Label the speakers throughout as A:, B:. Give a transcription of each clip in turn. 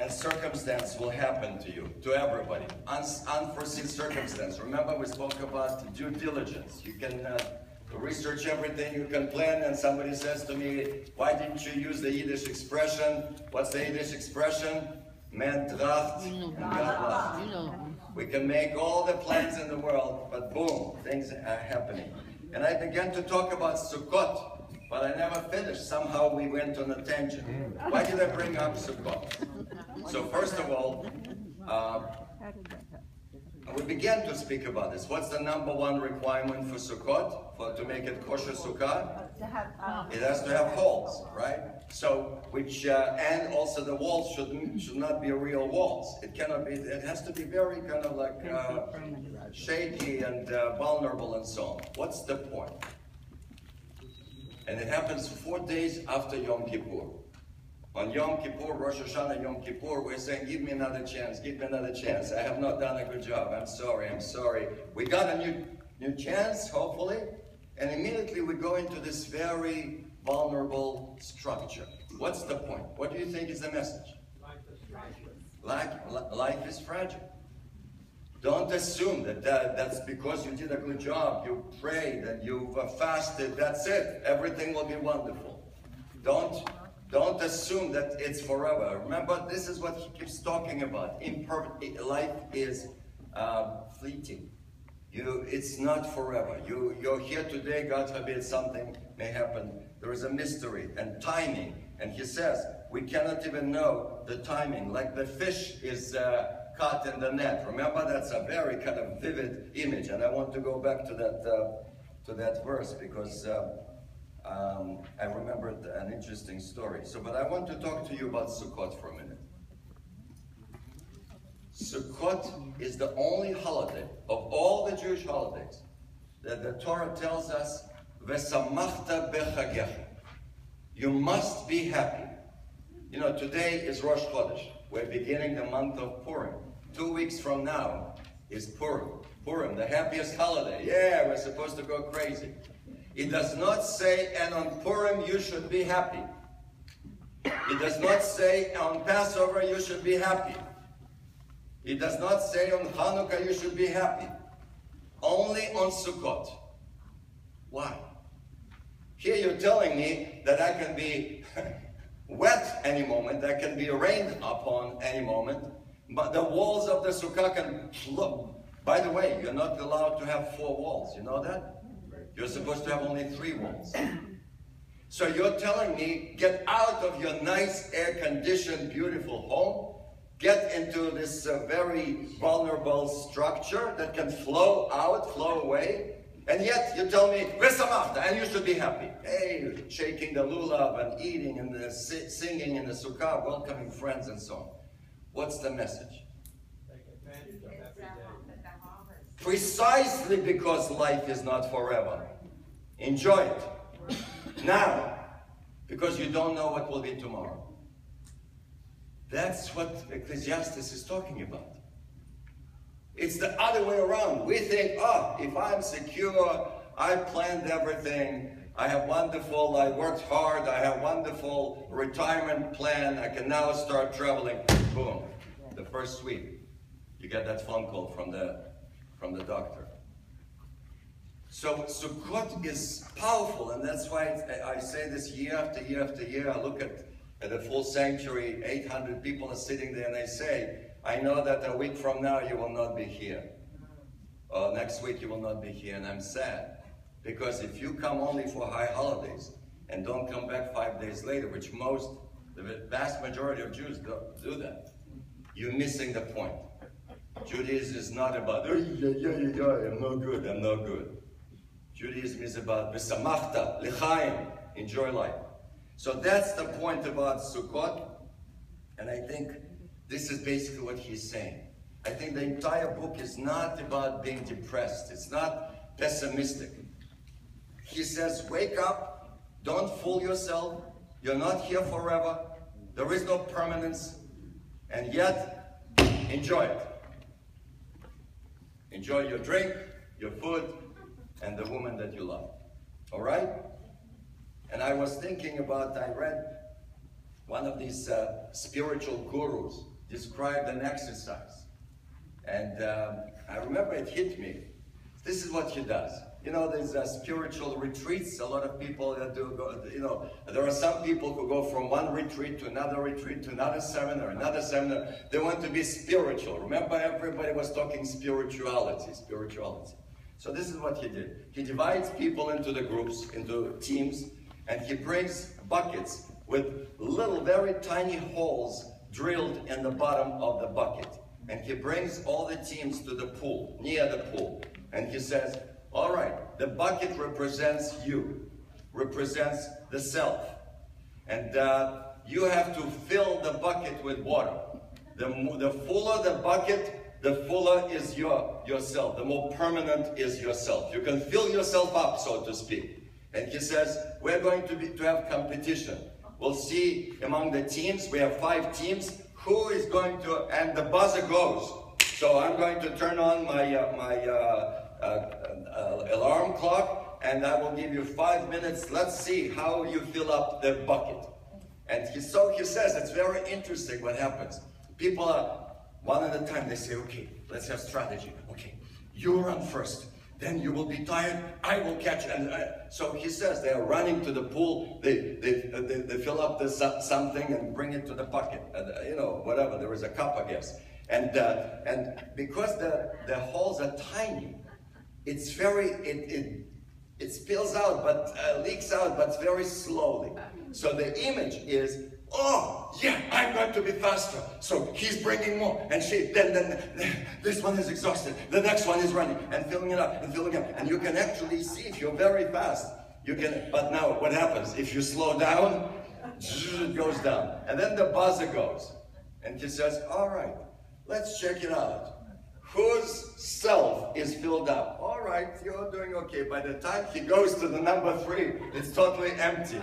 A: and circumstance will happen to you, to everybody. Unforeseen circumstance. Remember we spoke about due diligence. You can research everything, you can plan, and somebody says to me, why didn't you use the Yiddish expression? What's the Yiddish expression? Man tracht and God lacht. We can make all the plans in the world, but boom, things are happening. And I began to talk about Sukkot, but I never finished. Somehow we went on a tangent. Why did I bring up Sukkot? So first of all, we began to speak about this. What's the #1 requirement for Sukkot, to make it kosher sukkah? It has to have holes, right? So, and also the walls should not be real walls. It cannot be. It has to be very kind of like shaky and vulnerable and so on. What's the point? And it happens 4 days after Yom Kippur. On Yom Kippur, Rosh Hashanah, Yom Kippur, we're saying, give me another chance, give me another chance. I have not done a good job. I'm sorry. We got a new chance, hopefully, and immediately we go into this very vulnerable structure. What's the point? What do you think is the message? Life is fragile. Don't assume that that's because you did a good job, you prayed and you've fasted, that's it. Everything will be wonderful. Don't assume that it's forever. Remember, this is what he keeps talking about. Life is fleeting. It's not forever. You're here today, God forbid something may happen. There is a mystery and timing. And he says, we cannot even know the timing. Like the fish is caught in the net. Remember, that's a very kind of vivid image. And I want to go back to that verse because I remembered an interesting story. But I want to talk to you about Sukkot for a minute. Sukkot is the only holiday of all the Jewish holidays that the Torah tells us, V'samachta b'chagecha. You must be happy. You know, today is Rosh Chodesh. We're beginning the month of Purim. 2 weeks from now is Purim. Purim, the happiest holiday. Yeah, we're supposed to go crazy. It does not say, and on Purim you should be happy. It does not say, on Passover you should be happy. It does not say, on Hanukkah you should be happy. Only on Sukkot. Why? Here you're telling me that I can be wet any moment, I can be rained upon any moment, but the walls of the Sukkah can look. By the way, you're not allowed to have 4 walls, you know that? You're supposed to have only 3 walls. So you're telling me, get out of your nice, air-conditioned, beautiful home, get into this very vulnerable structure that can flow out, flow away, and yet you tell me, V'samachta, and you should be happy. Hey, shaking the lulav and eating and singing in the sukkah, welcoming friends and so on. What's the message? Precisely because life is not forever. Enjoy it. Now, because you don't know what will be tomorrow. That's what Ecclesiastes is talking about. It's the other way around. We think, if I'm secure, I planned everything, I worked hard, I have wonderful retirement plan, I can now start traveling. Boom. The first week, you get that phone call from the doctor. So Sukkot is powerful, and that's why I say this year after year after year. I look at the full sanctuary, 800 people are sitting there, and they say, I know that a week from now you will not be here. Or next week you will not be here, and I'm sad. Because if you come only for high holidays and don't come back 5 days later, which the vast majority of Jews don't do that, you're missing the point. Judaism is not about, I'm no good. Judaism is about v'samachta, l'chaim, enjoy life. So that's the point about Sukkot, and I think this is basically what he's saying. I think the entire book is not about being depressed. It's not pessimistic. He says, wake up, don't fool yourself, you're not here forever, there is no permanence, and yet, enjoy it. Enjoy your drink, your food, and the woman that you love. All right? And I was thinking about, I read one of these spiritual gurus described an exercise. And I remember it hit me. This is what he does. You know, there's spiritual retreats. A lot of people that do go, you know, there are some people who go from one retreat to another seminar, another seminar. They want to be spiritual. Remember, everybody was talking spirituality. So this is what he did. He divides people into the groups, into teams, and he brings buckets with little, very tiny holes drilled in the bottom of the bucket. And he brings all the teams to the pool, near the pool. And he says, all right, the bucket represents you, represents the self. And you have to fill the bucket with water. The fuller the bucket, the fuller is yourself. The more permanent is yourself. You can fill yourself up, so to speak. And he says, we're going to have competition. We'll see among the teams, we have 5 teams, who is going to, and the buzzer goes. So I'm going to turn on my alarm clock, and I will give you 5 minutes. Let's see how you fill up the bucket. And he says, it's very interesting what happens. People are, one at a time, they say, okay, let's have strategy. Okay, you run first. Then you will be tired, I will catch it. And so he says they are running to the pool, they fill up the something and bring it to the bucket. You know, whatever, there is a cup, I guess. And because the holes are tiny, it's very, it spills out, but leaks out, but very slowly. So the image is, oh, yeah, I'm going to be faster. So he's bringing more, and then this one is exhausted. The next one is running and filling it up and filling it up. And you can actually see if you're very fast. You can, but now what happens? If you slow down, it goes down. And then the buzzer goes. And he says, all right, let's check it out. Whose self is filled up? All right, you're doing okay. By the time he goes to the number 3, it's totally empty.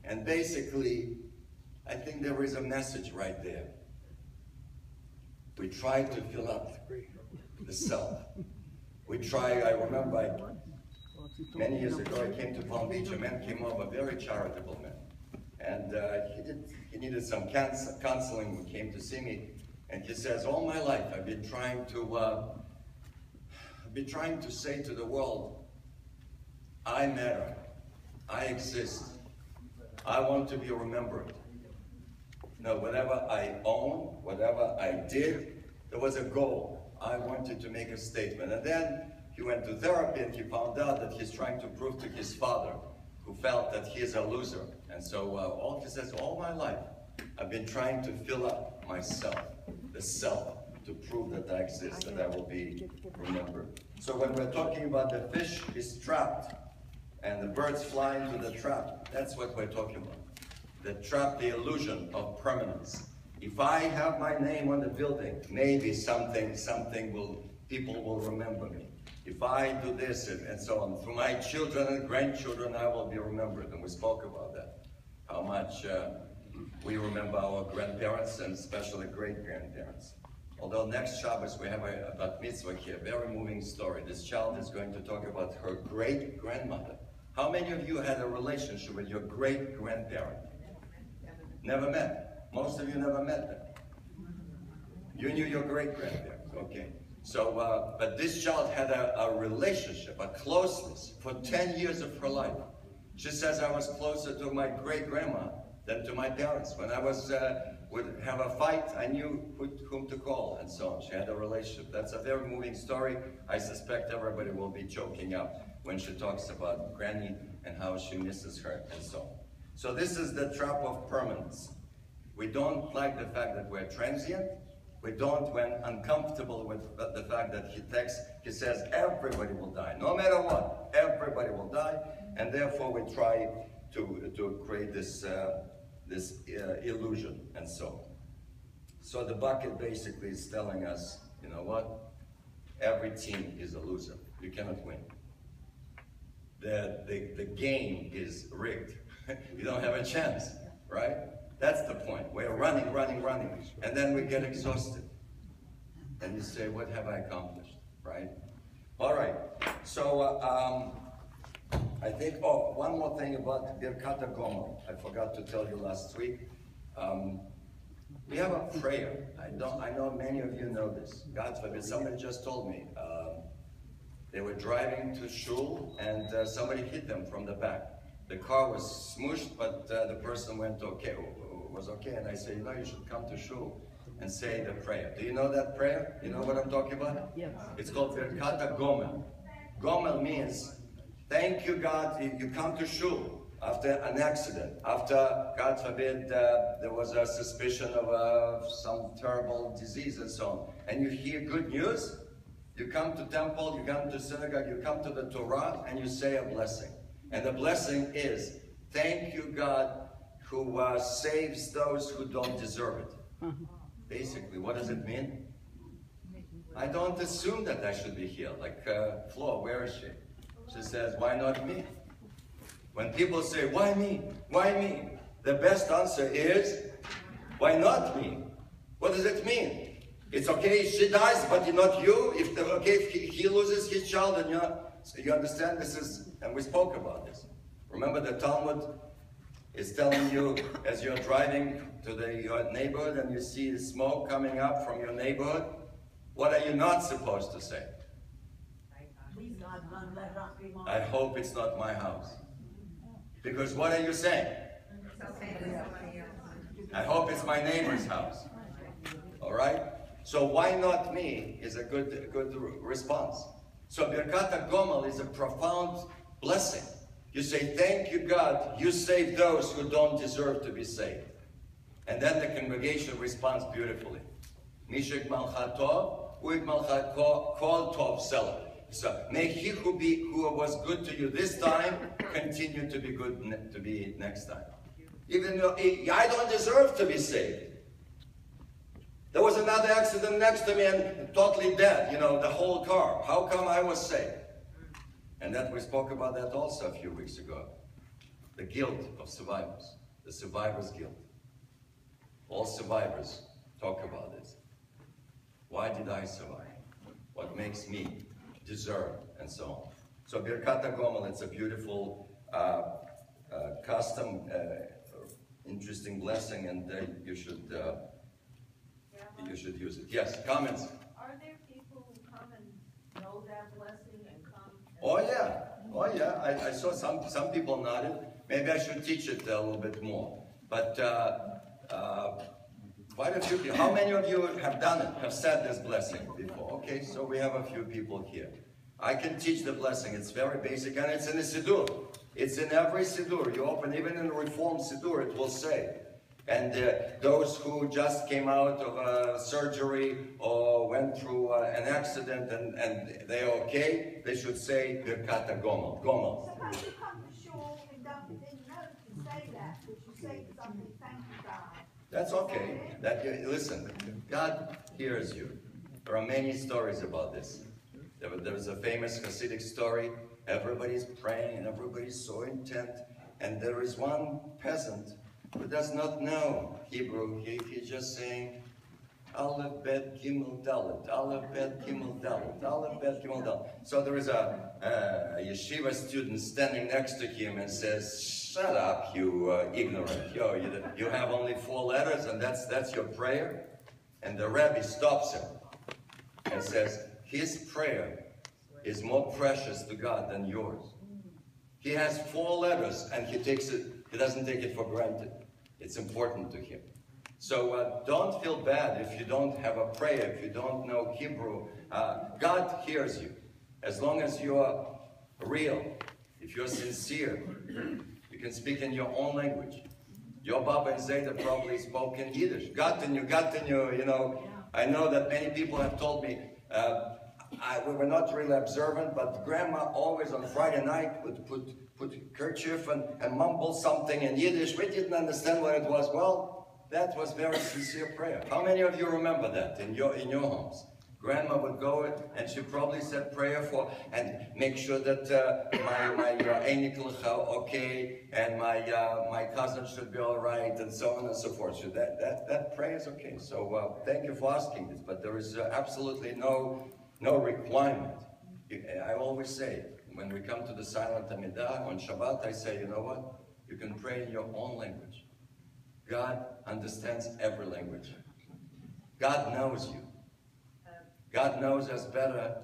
A: And basically, I think there is a message right there. We try to fill up the self. We try, I remember many years ago I came to Palm Beach, a man came over, a very charitable man. And he needed some counseling, he came to see me. And he says, all my life I've been trying to say to the world, I matter, I exist, I want to be remembered. No, whatever I own, whatever I did, there was a goal. I wanted to make a statement. And then he went to therapy and he found out that he's trying to prove to his father, who felt that he is a loser. And so he says, all my life, I've been trying to fill up myself, the self, to prove that I exist, that I will be remembered. So when we're talking about the fish is trapped and the birds fly into the trap, that's what we're talking about. The trap, the illusion of permanence. If I have my name on the building, maybe people will remember me. If I do this and so on, through my children and grandchildren, I will be remembered. And we spoke about that, how much we remember our grandparents and especially great-grandparents. Although next Shabbos we have a bat mitzvah here, very moving story. This child is going to talk about her great-grandmother. How many of you had a relationship with your great-grandparent? Never met. Most of you never met them. You knew your great-grandparents, okay. So, but this child had a relationship, a closeness for 10 years of her life. She says, I was closer to my great-grandma than to my parents. When I would have a fight, I knew whom to call, and so on. She had a relationship. That's a very moving story. I suspect everybody will be choking up when she talks about Granny and how she misses her, and so on. So this is the trap of permanence. We don't like the fact that we're transient. We don't, when uncomfortable with the fact that he says everybody will die. No matter what, everybody will die. And therefore we try to create this illusion and so on. So the bucket basically is telling us, you know what? Every team is a loser. You cannot win. The game is rigged. You don't have a chance, right? That's the point. We're running, and then we get exhausted. And you say, what have I accomplished, right? All right, so I think, one more thing about Birkat HaGomer. I forgot to tell you last week. We have a prayer. I know many of you know this. God forbid, somebody just told me, they were driving to shul and somebody hit them from the back. The car was smooshed, but the person was okay. And I said, you should come to shul and say the prayer. Do you know that prayer? You know what I'm talking about? Yes. It's called Birkat Gomel. Gomel means, thank you, God. You come to shul after an accident, after, God forbid, there was a suspicion of some terrible disease and so on, and you hear good news. You come to temple, you come to synagogue, you come to the Torah, and you say a blessing. And the blessing is, thank you, God, who saves those who don't deserve it. Basically, what does it mean? I don't assume that I should be healed. Like, Flo, where is she? She says, why not me? When people say, why me? Why me? The best answer is, why not me? What does it mean? It's okay if she dies, but not you. If he loses his child, and you understand this is, and we spoke about this. Remember the Talmud is telling you as you're driving to your neighborhood and you see smoke coming up from your neighborhood, what are you not supposed to say? I hope it's not my house. Because what are you saying? I hope it's my neighbor's house. All right? So why not me is a good response. So Birkat Gomel is a profound blessing. You say, thank you, God, you save those who don't deserve to be saved. And then the congregation responds beautifully. Mishek Malchatov, Uig Malchat Kol Tov Selah. So may he who was good to you this time continue to be good to be next time. Even though I don't deserve to be saved. There was another accident next to me and totally dead, the whole car. How come I was saved? And that we spoke about that also a few weeks ago. The guilt of survivors, the survivor's guilt. All survivors talk about this. Why did I survive? What makes me deserve, and so on. So Birkat Gomel, it's a beautiful custom, interesting blessing, and you should use it. Yes, comments?
B: Are there people who come and know that blessing and come?
A: Oh yeah. I saw some people nodded. Maybe I should teach it a little bit more. But quite a few people. How many of you have done it, have said this blessing before? Okay, so we have a few people here. I can teach the blessing. It's very basic, and it's in the Siddur. It's in every Siddur. You open, even in the Reformed Siddur, it will say. And those who just came out of a surgery or went through an accident and they're okay, they should say Birkat Gomel. Gomel.
B: Suppose you come to shul and didn't know to say that, but you say something, thank you, God.
A: That's okay. Listen, God hears you. There are many stories about this. There was a famous Hasidic story. Everybody's praying and everybody's so intent. And there is one peasant who does not know Hebrew. He's just saying, Aleph, Bet, Gimel, Dalet, Aleph, Bet, Gimel, Dalet, Aleph, Bet, Gimel, Dalet. So there is a yeshiva student standing next to him and says, shut up, you ignorant. You have only 4 letters and that's your prayer? And the Rebbe stops him and says, his prayer is more precious to God than yours. He has 4 letters and he doesn't take it for granted. It's important to him. So don't feel bad if you don't have a prayer, if you don't know Hebrew. God hears you. As long as you're real, if you're sincere, you can speak in your own language. Your Baba and Zayda probably spoke in Yiddish. Gatinu, I know that many people have told me, we were not really observant, but Grandma always on Friday night would put kerchief and mumble something in Yiddish. We didn't understand what it was. Well, that was very sincere prayer. How many of you remember that in your homes? Grandma would go and she probably said prayer for and make sure that my Einikl okay and my cousin should be all right and so on and so forth. So that prayer is okay. So thank you for asking this, but there is absolutely no requirement. I always say, when we come to the silent Amidah on Shabbat, I say, you know what? You can pray in your own language. God understands every language. God knows you. God knows us better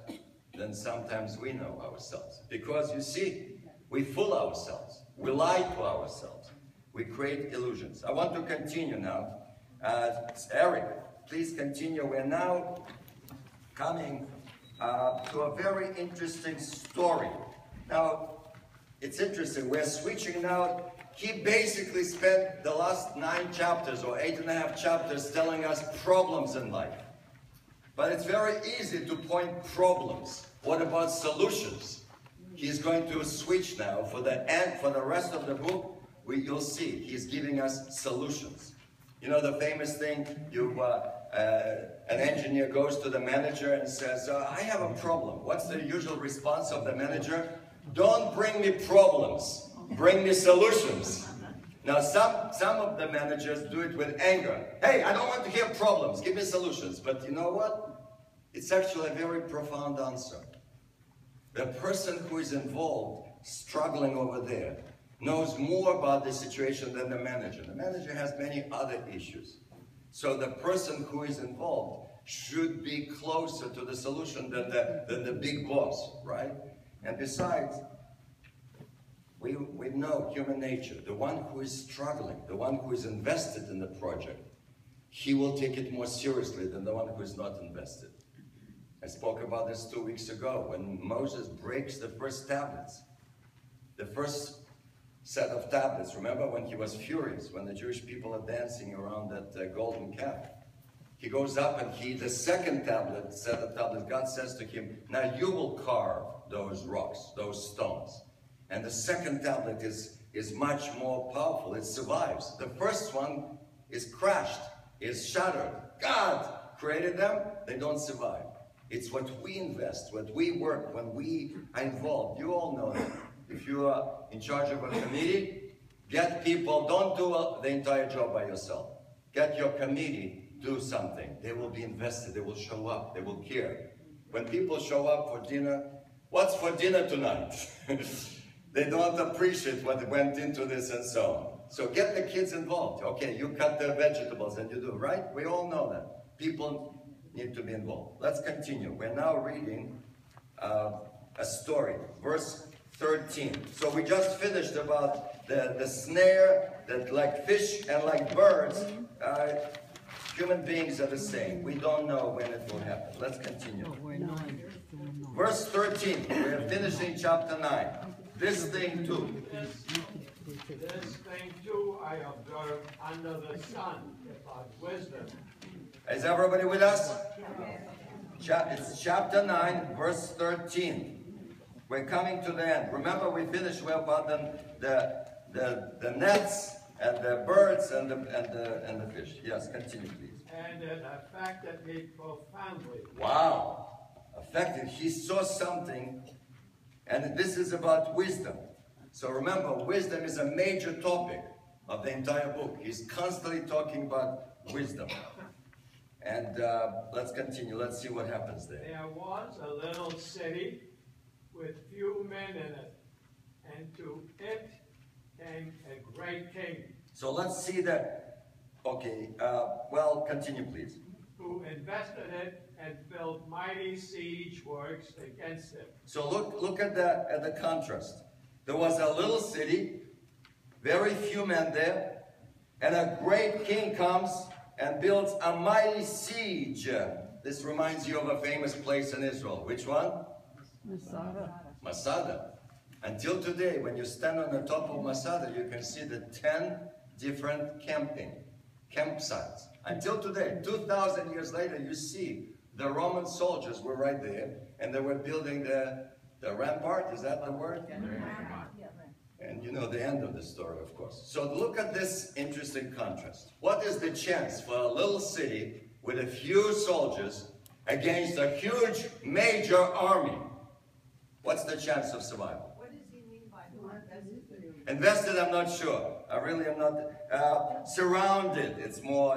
A: than sometimes we know ourselves. Because you see, we fool ourselves. We lie to ourselves. We create illusions. I want to continue now. Eric, please continue. We're now coming to a very interesting story. Now, it's interesting. We're switching now. He basically spent the last 9 chapters or 8.5 chapters telling us problems in life. But it's very easy to point problems. What about solutions? He's going to switch now. For the end, for the rest of the book, you'll see he's giving us solutions. You know the famous thing, an engineer goes to the manager and says, I have a problem. What's the usual response of the manager? Don't bring me problems, bring me solutions. Now some of the managers do it with anger. Hey, I don't want to hear problems, give me solutions. But you know what? It's actually a very profound answer. The person who is involved, struggling over there, knows more about the situation than the manager. The manager has many other issues. So the person who is involved should be closer to the solution than the big boss, right? And besides, we know human nature. The one who is struggling, the one who is invested in the project, he will take it more seriously than the one who is not invested. I spoke about this 2 weeks ago when Moses breaks the first tablets. The first set of tablets. Remember when he was furious, when the Jewish people are dancing around that golden calf. He goes up and the second tablet, set of tablets, God says to him, now you will carve those rocks, those stones. And the second tablet is much more powerful. It survives. The first one is crashed, is shattered. God created them, they don't survive. It's what we invest, what we work, when we are involved. You all know that. If you are in charge of a committee, get people, don't do the entire job by yourself. Get your committee, do something. They will be invested, they will show up, they will care. When people show up for dinner, what's for dinner tonight? They don't appreciate what went into this and so on. So get the kids involved. Okay, you cut the vegetables and you do, right? We all know that. People need to be involved. Let's continue. We're now reading a story, verse 13. So we just finished about the snare that like fish and like birds, human beings are the same. We don't know when it will happen. Let's continue. Verse 13. We're finishing chapter 9. This thing too.
C: This thing too I observed under the sun about wisdom.
A: Is everybody with us? It's chapter 9, verse 13. We're coming to the end. Remember, we finished about the nets and the birds and the fish. Yes, continue, please.
C: And it affected me profoundly.
A: Wow, affected. He saw something, and this is about wisdom. So remember, wisdom is a major topic of the entire book. He's constantly talking about wisdom. And let's continue. Let's see what happens there.
C: There was a little city with few men in it, and to it came a great king.
A: So let's see that. Okay, well, continue, please.
C: Who invested it and built mighty siege works against it.
A: So look at the contrast. There was a little city, very few men there, and a great king comes and builds a mighty siege. This reminds you of a famous place in Israel. Which one?
D: Masada.
A: Masada. Until today, when you stand on the top of Masada, you can see the 10 different campsites. Until today, 2,000 years later, you see the Roman soldiers were right there, and they were building the rampart. Is that the word? And you know the end of the story, of course. So look at this interesting contrast. What is the chance for a little city with a few soldiers against a huge major army? What's the chance of survival?
B: What does he mean by invested?
A: Invested, I'm not sure. I really am not. Surrounded, it's more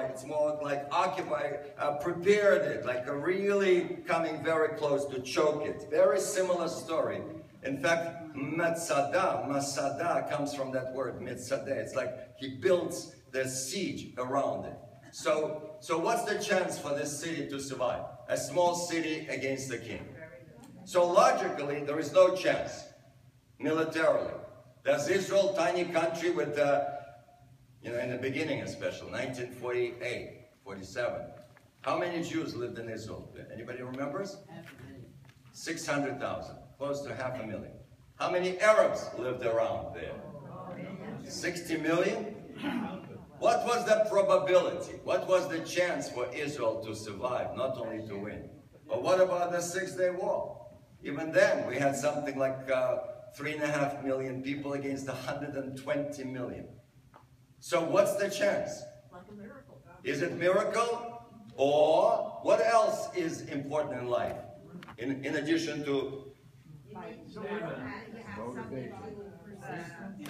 A: like occupy, prepared it, like really coming very close to choke it. Very similar story. In fact, Masada comes from that word, Mitzadeh. It's like he builds there's siege around it. So what's the chance for this city to survive? A small city against the king. So logically, there is no chance, militarily. Does Israel, tiny country with, in the beginning especially, 1948, 47. How many Jews lived in Israel? Anybody remembers? 600,000, close to 500,000. How many Arabs lived around there? 60 million? What was the probability? What was the chance for Israel to survive, not only to win? But what about the 6-Day War? Even then, we had something like 3.5 million people against 120 million. So what's the chance?
B: Like a miracle.
A: Is it miracle? Or what else is important in life? In addition to...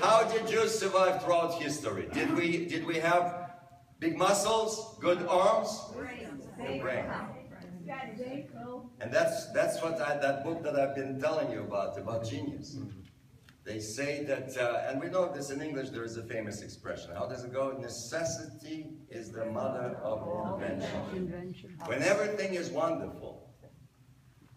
A: How did Jews survive throughout history? Did we have big muscles, good arms? Brain. And that's what that book that I've been telling you about genius. They say that, and we know this in English, there is a famous expression. How does it go? Necessity is the mother of invention. When everything is wonderful,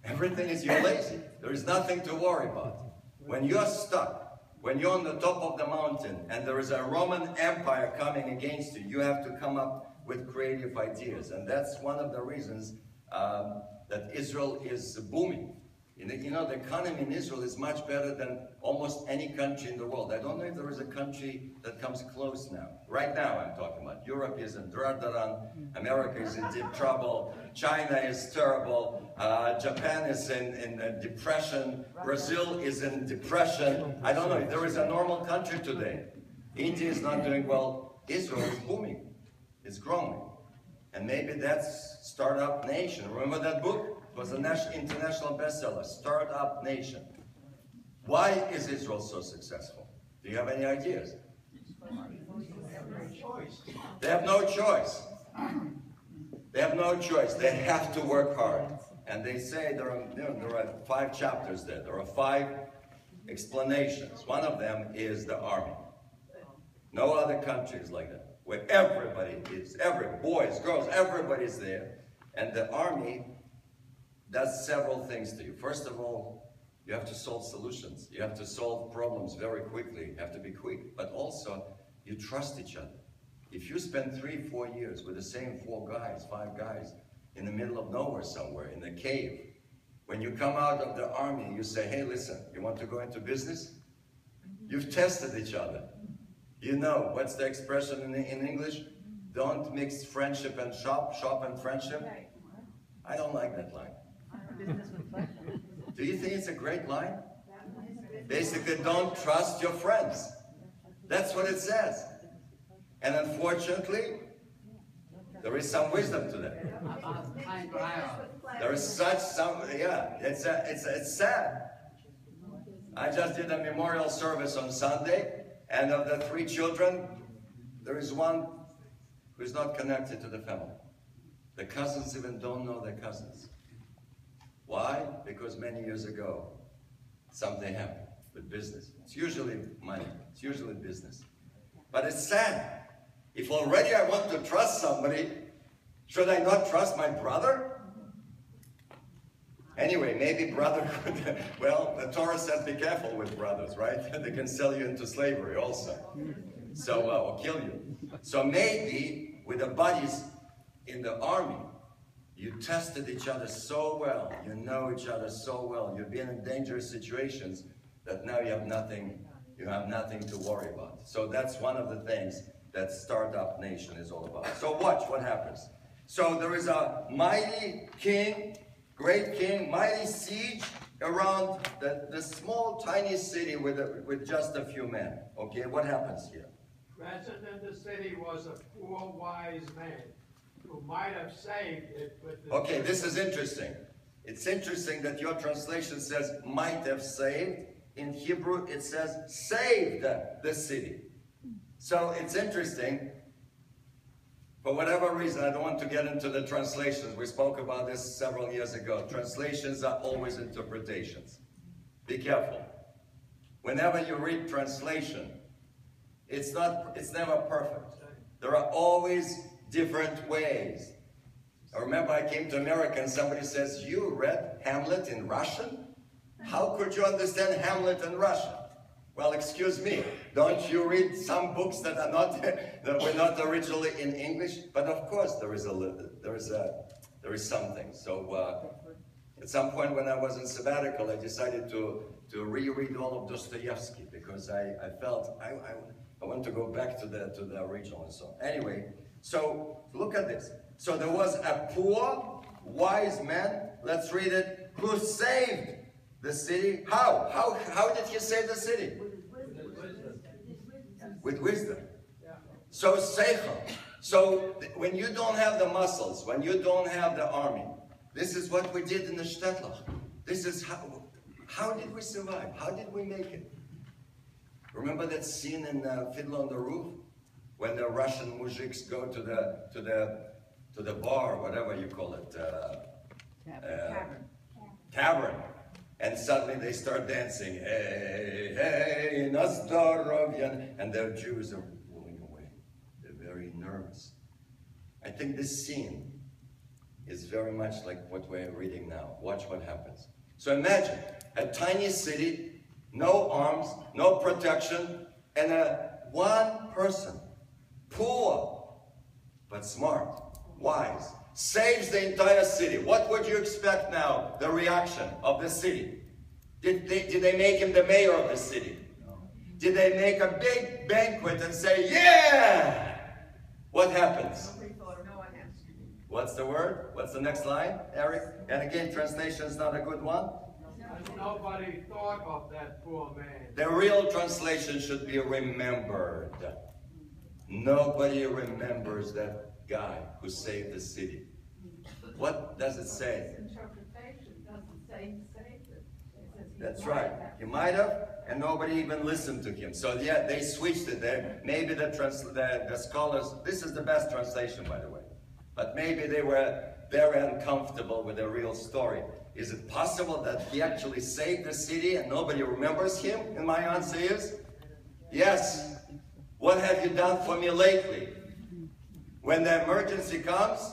A: everything is, you're lazy. There is nothing to worry about. When you're stuck, when you're on the top of the mountain and there is a Roman Empire coming against you, you have to come up with creative ideas. And that's one of the reasons that Israel is booming. The economy in Israel is much better than almost any country in the world. I don't know if there is a country that comes close now. Right now I'm talking about. Europe is in Dradaran, America is in deep trouble, China is terrible, Japan is in depression, Brazil is in depression. I don't know if there is a normal country today. India is not doing well. Israel is booming. It's growing. And maybe that's Startup Nation. Remember that book? It was an international bestseller, Startup Nation. Why is Israel so successful? Do you have any ideas? They have no choice. They have no choice. They have to work hard. And they say there are 5 chapters there. There are 5 explanations. One of them is the army. No other country is like that, where everybody is, boys, girls, everybody's there. And the army does several things to you. First of all, you have to solve solutions. You have to solve problems very quickly. You have to be quick. But also, you trust each other. If you spend 3-4 years with the same 4 guys, 5 guys, in the middle of nowhere somewhere, in a cave, when you come out of the army, you say, hey, listen, you want to go into business? You've tested each other. You know, what's the expression in English? Don't mix friendship and shop and friendship. I don't like that line. Do you think it's a great line? Basically, don't trust your friends. That's what it says. And unfortunately, there is some wisdom to that. There is it's sad. I just did a memorial service on Sunday, and of the 3 children, there is one who is not connected to the family. The cousins even don't know their cousins. Why? Because many years ago, something happened with business. It's usually money. It's usually business. But it's sad. If already I want to trust somebody, should I not trust my brother? Anyway, maybe brother could, well, the Torah says be careful with brothers, right? They can sell you into slavery also. So, or kill you. So maybe with the buddies in the army, you tested each other so well, you know each other so well, you've been in dangerous situations that now you have nothing to worry about. So that's one of the things that Startup Nation is all about. So watch what happens. So there is a mighty king, great king, mighty siege around the small tiny city with just a few men. Okay, what happens here?
C: Present in the city was a poor wise man who might have saved it with the...
A: Okay, this is interesting. It's interesting that your translation says might have saved. In Hebrew, it says saved the city. So it's interesting. For whatever reason, I don't want to get into the translations. We spoke about this several years ago. Translations are always interpretations. Be careful. Whenever you read translation, it's never perfect. There are always different ways. I remember I came to America and somebody says, you read Hamlet in Russian? How could you understand Hamlet in Russian? Well, excuse me, don't you read some books that are not that were not originally in English? But of course, there is something. So at some point when I was in sabbatical, I decided to reread all of Dostoevsky because I felt I want to go back to the original and so on. Anyway, so look at this. So there was a poor, wise man, let's read it, who saved the city. How did he save the city? With wisdom. So seichel. So when you don't have the muscles, when you don't have the army, this is what we did in the Shtetl. This is how did we survive? How did we make it? Remember that scene in Fiddler on the Roof? When the Russian mujiks go to the bar, whatever you call it, tavern, and suddenly they start dancing, hey, hey, na zdorovya, and their Jews are pulling away. They're very nervous. I think this scene is very much like what we're reading now. Watch what happens. So imagine a tiny city, no arms, no protection, and one person, poor, but smart, wise, saves the entire city. What would you expect now, the reaction of the city? Did they make him the mayor of the city? No. Did they make a big banquet and say, yeah? What happens? What's the word? What's the next line, Eric? And again, translation is not a good one.
C: Nobody thought of that poor man.
A: The real translation should be remembered. Nobody remembers that guy who saved the city. What does it say?
B: Interpretation doesn't say he saved it.
A: That's right. He might have, and nobody even listened to him. So yeah, they switched it there. Maybe the scholars, this is the best translation, by the way. But maybe they were very uncomfortable with the real story. Is it possible that he actually saved the city and nobody remembers him? And my answer is, yes. What have you done for me lately? When the emergency comes,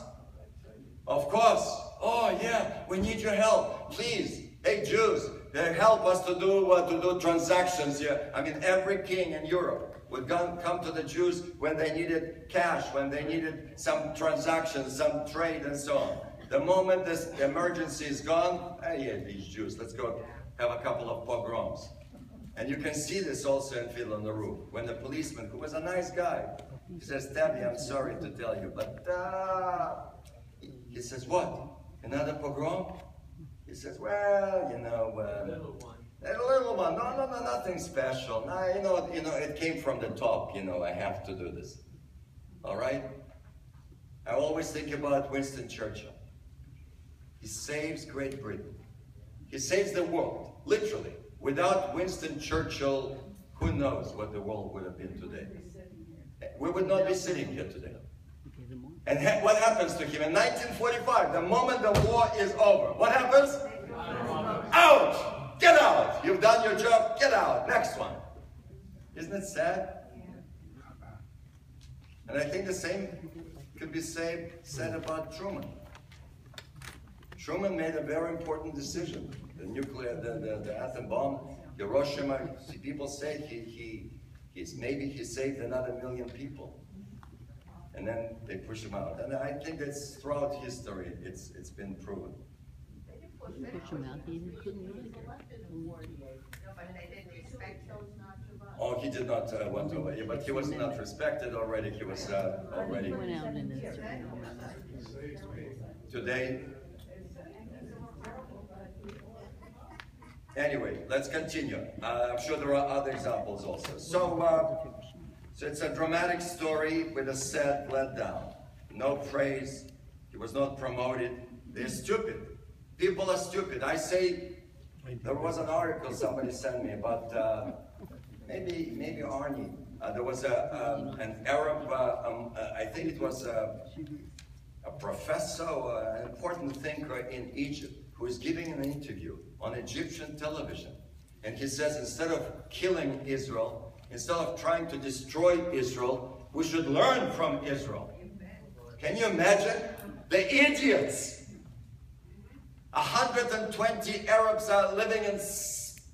A: of course, oh yeah, we need your help. Please, hey Jews, help us to do transactions here. I mean, every king in Europe would come to the Jews when they needed cash, when they needed some transactions, some trade and so on. The moment this emergency is gone, yeah, these Jews, let's go have a couple of pogroms. And you can see this also in Fiddler on the Roof. When the policeman, who was a nice guy, he says, Tabby, I'm sorry to tell you, but he says, what? Another pogrom? He says, well, you know, a little one. No, nothing special. No, you know, it came from the top. You know, I have to do this. All right. I always think about Winston Churchill. He saves Great Britain. He saves the world, literally. Without Winston Churchill, who knows what the world would have been today? We would not be sitting here today. And what happens to him in 1945? The moment the war is over, what happens? Out! Get out! You've done your job, get out. Next one. Isn't it sad? And I think the same could be said about Truman. Truman made a very important decision. The nuclear, the atom bomb, Hiroshima. People say maybe he saved another 1 million people, and then they push him out. And I think that's throughout history, it's been proven.
D: Push him out. He couldn't really get
A: Oh, he did not want to, yeah, but he was not respected already. He was already.
D: He went out in his
A: Today. Anyway, let's continue. I'm sure there are other examples also. So it's a dramatic story with a sad letdown. No praise. He was not promoted. They're stupid. People are stupid. I say, there was an article somebody sent me about, maybe Arnie. There was an Arab, I think it was a professor, an important thinker in Egypt, who is giving an interview on Egyptian television. And he says, instead of killing Israel, instead of trying to destroy Israel, we should learn from Israel. Can you imagine? The idiots. 120 Arabs are living in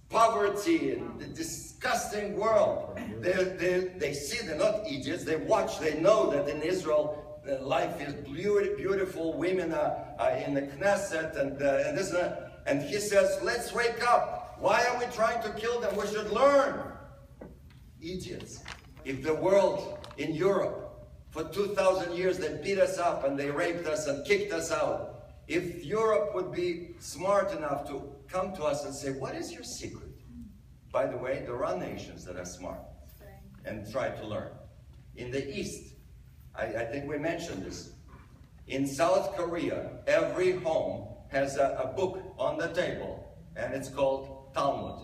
A: poverty in the disgusting world. They see, they're not idiots, they watch, they know that in Israel life is beautiful, women are in the Knesset and this and that. And he says, let's wake up. Why are we trying to kill them? We should learn. Idiots. If the world in Europe, for 2,000 years, they beat us up and they raped us and kicked us out. If Europe would be smart enough to come to us and say, what is your secret? By the way, there are nations that are smart and try to learn. In the East, I think we mentioned this. In South Korea, every home has a book on the table, and it's called Talmud.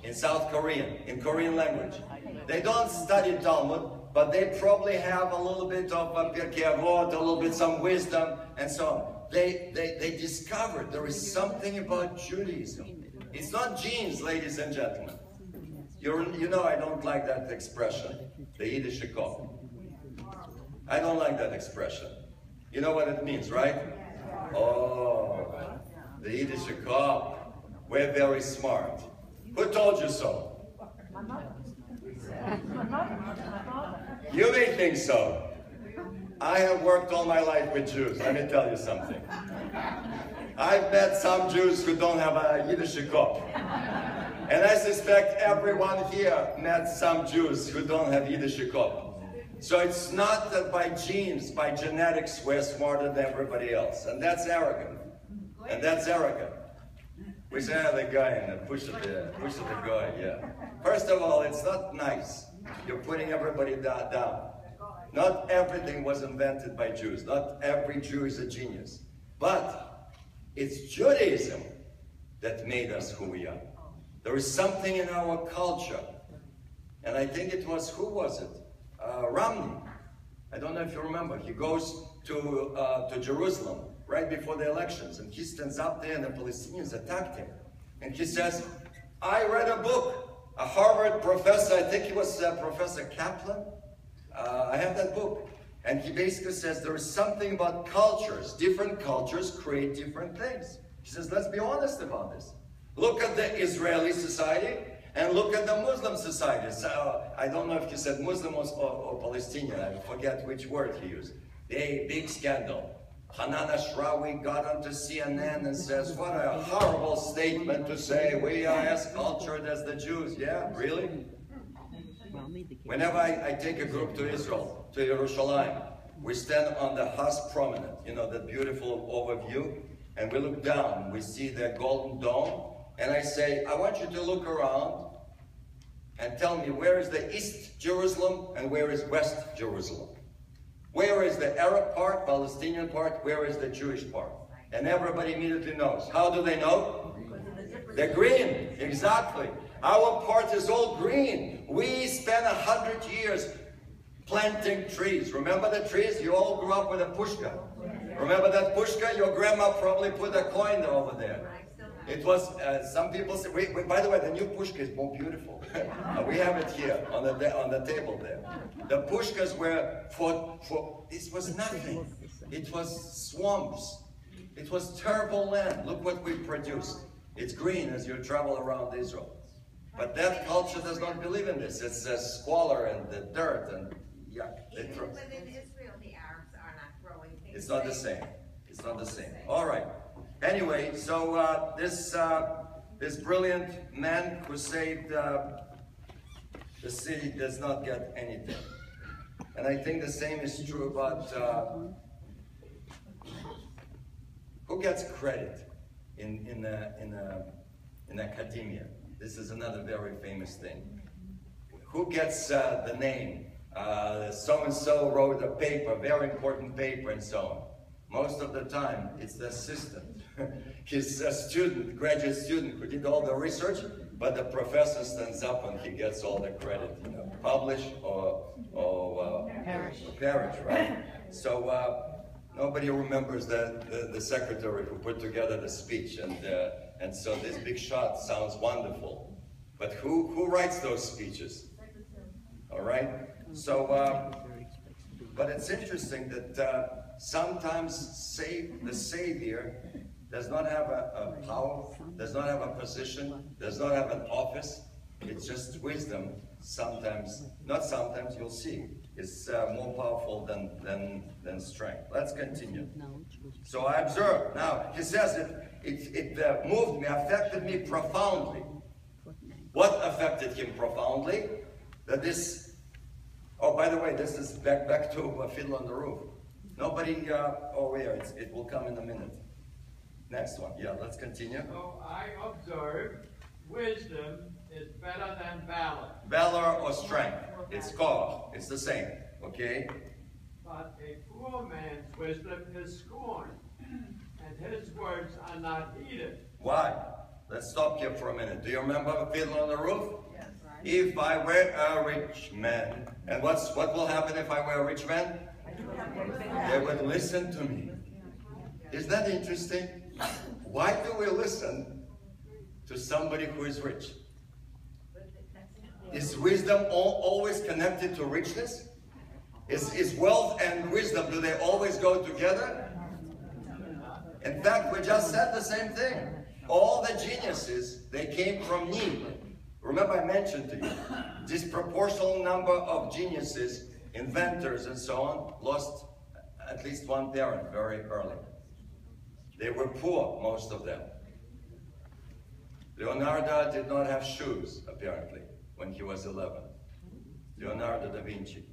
A: In South Korean, in Korean language. They don't study Talmud, but they probably have a little bit of Pirkei Avot, a little bit some wisdom, and so on. They discovered there is something about Judaism. It's not genes, ladies and gentlemen. You know I don't like that expression, the Yiddish kop. I don't like that expression. You know what it means, right? Oh, the Yiddish kop. We're very smart. Who told you so? You may think so. I have worked all my life with Jews. Let me tell you something. I've met some Jews who don't have a Yiddish kop. And I suspect everyone here met some Jews who don't have Yiddish kop. So it's not that by genes, by genetics, we're smarter than everybody else. And that's arrogant. And that's arrogant. We say, the guy and the push of the guy, yeah. First of all, it's not nice. You're putting everybody down. Not everything was invented by Jews. Not every Jew is a genius. But it's Judaism that made us who we are. There is something in our culture. And I think it was, who was it? Romney. I don't know if you remember. He goes to Jerusalem right before the elections. And he stands up there and the Palestinians attacked him. And he says, I read a book. A Harvard professor, I think he was Professor Kaplan. I have that book. And he basically says there is something about cultures. Different cultures create different things. He says, let's be honest about this. Look at the Israeli society and look at the Muslim society. So, I don't know if he said Muslim or Palestinian. I forget which word he used. Big scandal. Hanan Ashrawi got onto CNN and says, what a horrible statement to say, we are as cultured as the Jews. Yeah, really? Whenever I take a group to Israel, to Jerusalem, we stand on the Has Promenade, you know, that beautiful overview, and we look down, we see the Golden Dome, and I say, I want you to look around and tell me where is the East Jerusalem and where is West Jerusalem? Where is the Arab part, Palestinian part, where is the Jewish part? And everybody immediately knows. How do they know? They're green, exactly. Our part is all green. We spent 100 years planting trees. Remember the trees? You all grew up with a pushka. Remember that pushka? Your grandma probably put a coin over there. It was, some people say, by the way, the new pushka is more beautiful. We have it here on the table there. The pushkas were this was nothing. It was swamps. It was terrible land. Look what we produced. It's green as you travel around Israel. But that culture does not believe in this. It's squalor and the dirt and
E: Even within Israel, the Arabs are not growing things.
A: It's not the same. It's not the same. All right. Anyway, so this brilliant man who saved the city does not get anything. And I think the same is true about who gets credit in academia. This is another very famous thing. Who gets the name? So-and-so wrote a paper, very important paper, and so on. Most of the time, it's the assistant. He's a student, graduate student, who did all the research, but the professor stands up and he gets all the credit. You know, publish or perish, right? So nobody remembers the secretary who put together the speech, and so this big shot sounds wonderful. But who writes those speeches? All right? So But it's interesting that sometimes the Savior does not have a power, does not have a position, does not have an office. It's just wisdom. Sometimes, not sometimes, you'll see. It's more powerful than strength. Let's continue. So I observed. Now, he says it moved me, affected me profoundly. What affected him profoundly? That this, oh, by the way, this is back to Fiddle on the Roof. Nobody, oh yeah, it will come in a minute. Next one, yeah, let's continue.
C: So I observed wisdom is better than valor.
A: Valor or strength, it's called, it's the same, okay?
C: But a poor man's wisdom is scorned, and his words are not heeded.
A: Why? Let's stop here for a minute. Do you remember Fiddle on the Roof? Yes. If I were a rich man, and what will happen if I were a rich man? They would listen to me. Isn't that interesting? Why do we listen to somebody who is rich? Is wisdom always connected to richness? Is wealth and wisdom, do they always go together? In fact, we just said the same thing. All the geniuses, they came from need. Remember I mentioned to you, disproportional number of geniuses, inventors and so on, lost at least one parent very early. They were poor, most of them. Leonardo did not have shoes, apparently, when he was 11. Leonardo da Vinci.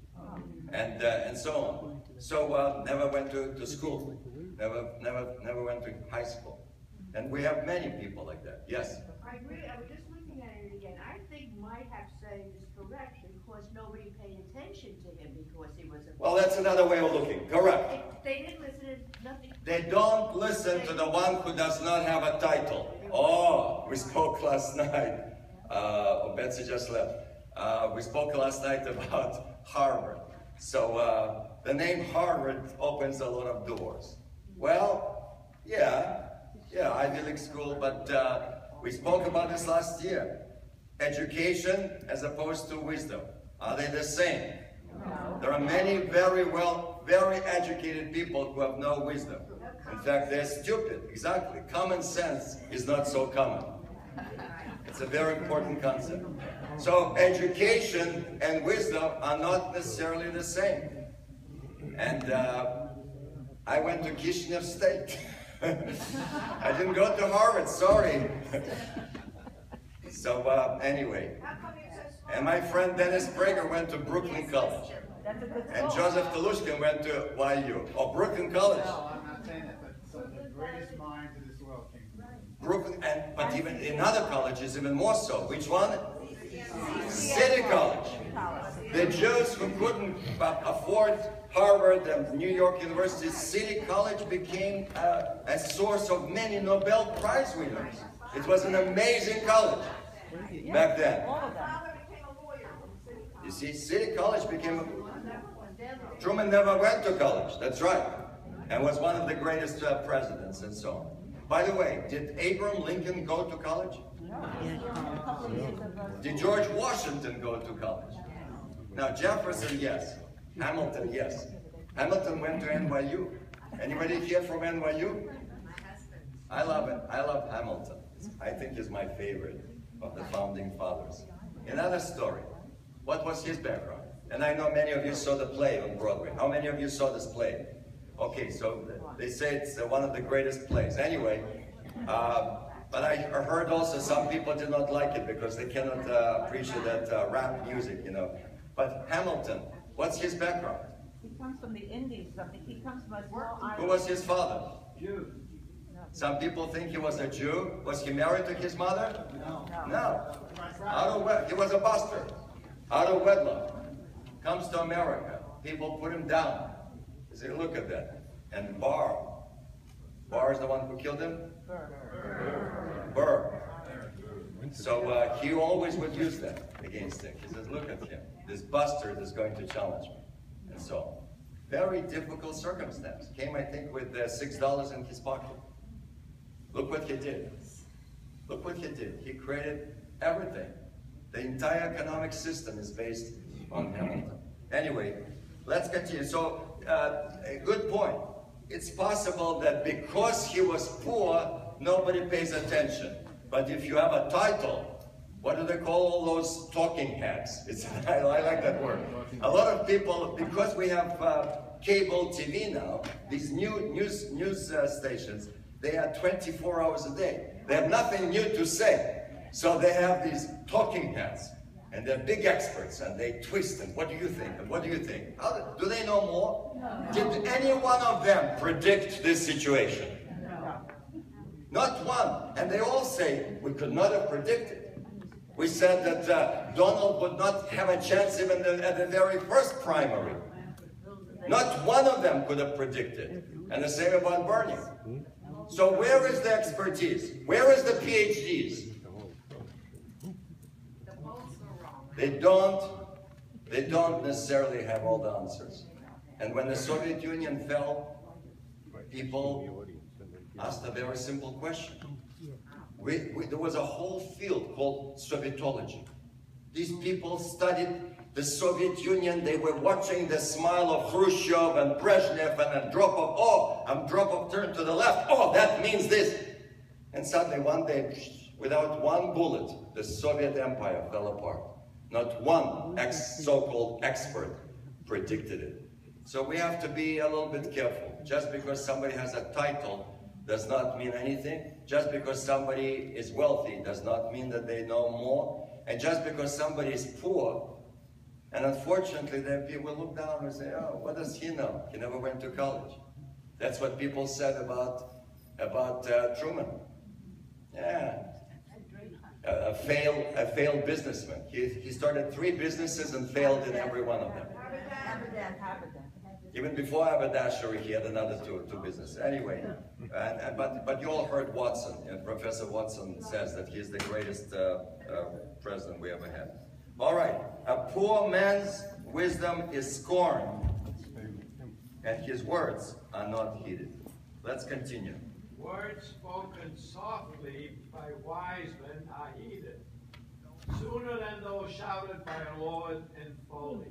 A: And so on. So never went to school. Never went to high school. And we have many people like that. Yes?
B: I agree. I was just looking at it again. I think might have said is correct because nobody paid attention to him because he was a...
A: Well, that's another way of looking. Correct.
B: They didn't listen to nothing.
A: They don't listen to the one who does not have a title. Oh, we spoke last night. Betsy just left. We spoke last night about Harvard. So the name Harvard opens a lot of doors. Well, yeah, Ivy League school, but we spoke about this last year. Education as opposed to wisdom. Are they the same? No. There are many very educated people who have no wisdom. In fact, they're stupid. Exactly. Common sense is not so common. It's a very important concept. So education and wisdom are not necessarily the same. And I went to Kishinev State. I didn't go to Harvard, sorry. So anyway, and my friend Dennis Prager went to Brooklyn College. And Joseph Telushkin went to YU. Oh, Brooklyn College.
F: No, I'm not saying that, but some of the greatest minds of this world came from
A: Brooklyn, but even in other colleges, even more so. Which one? City College. The Jews who couldn't afford Harvard and New York University, City College became a source of many Nobel Prize winners. It was an amazing college back then. You see, City College became... Truman never went to college, that's right, and was one of the greatest presidents and so on. By the way, did Abraham Lincoln go to college? Did George Washington go to college? Now Jefferson, yes. Hamilton, yes. Hamilton went to NYU. Anybody here from NYU? I love it. I love Hamilton. I think he's my favorite of the founding fathers. Another story. What was his background? And I know many of you saw the play on Broadway. How many of you saw this play? Okay, so they say it's one of the greatest plays. Anyway, but I heard also some people did not like it because they cannot appreciate that rap music, you know. But Hamilton, what's his background?
G: He comes from the Indies. He comes from a small island.
A: Who was his father?
C: Jew.
A: Some people think he was a Jew. Was he married to his mother? No. He was a bastard. Out of wedlock. Comes to America. People put him down. They say, look at that. And Barr is the one who killed him? Burr. So he always would use that against him. He says, look at him. This bastard is going to challenge me. And so, very difficult circumstance. Came, I think, with $6 in his pocket. Look what he did. Look what he did. He created everything. The entire economic system is based on Hamilton. Anyway, let's continue. So, a good point. It's possible that because he was poor, nobody pays attention. But if you have a title, what do they call all those talking heads? I like that word. A lot of people, because we have cable TV now, these news stations, they are 24 hours a day. They have nothing new to say. So they have these talking heads. And they're big experts, and they twist, and what do you think, and what do you think? Do they know more? No. Did any one of them predict this situation? No. Not one. And they all say, we could not have predicted. We said that Donald would not have a chance even at the very first primary. Not one of them could have predicted. And the same about Bernie. So where is the expertise? Where is the PhDs? They don't necessarily have all the answers. And when the Soviet Union fell, people asked a very simple question. There was a whole field called Sovietology. These people studied the Soviet Union. They were watching the smile of Khrushchev and Brezhnev, and a drop of turn to the left. Oh, that means this. And suddenly one day, without one bullet, the Soviet Empire fell apart. Not one so-called expert predicted it. So we have to be a little bit careful. Just because somebody has a title does not mean anything. Just because somebody is wealthy does not mean that they know more. And just because somebody is poor, and unfortunately then people look down and say, oh, what does he know? He never went to college. That's what people said about Truman. Yeah. A failed businessman. He started 3 businesses and failed in every one of them. Even before haberdashery, he had another two businesses. Anyway, but you all heard Watson, and Professor Watson says that he's the greatest president we ever had. All right, a poor man's wisdom is scorned, and his words are not heeded. Let's continue.
C: Words spoken softly by wise men are heeded, sooner than those shouted by a lord in folly.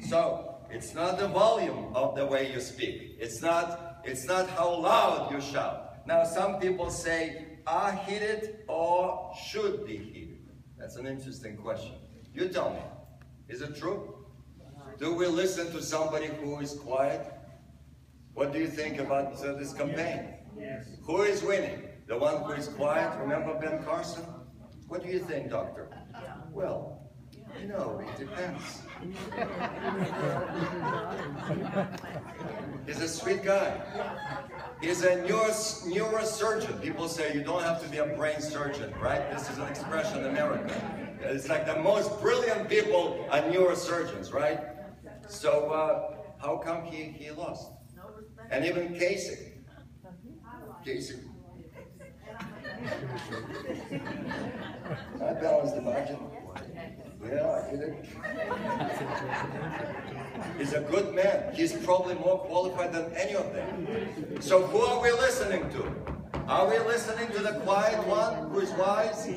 A: So, it's not the volume of the way you speak. It's not how loud you shout. Now, some people say, are heeded or should be heeded? That's an interesting question. You tell me. Is it true? Do we listen to somebody who is quiet? What do you think about this campaign?
F: Yes.
A: Who is winning? The one who is quiet? Remember Ben Carson? What do you think, doctor? Well, you know, it depends. He's a sweet guy. He's a neurosurgeon. People say you don't have to be a brain surgeon, right? This is an expression in America. It's like the most brilliant people are neurosurgeons, right? So how come he lost? And even Kasich. I balanced the budget. Yeah, I did it. He's a good man. He's probably more qualified than any of them. So who are we listening to? Are we listening to the quiet one who is wise?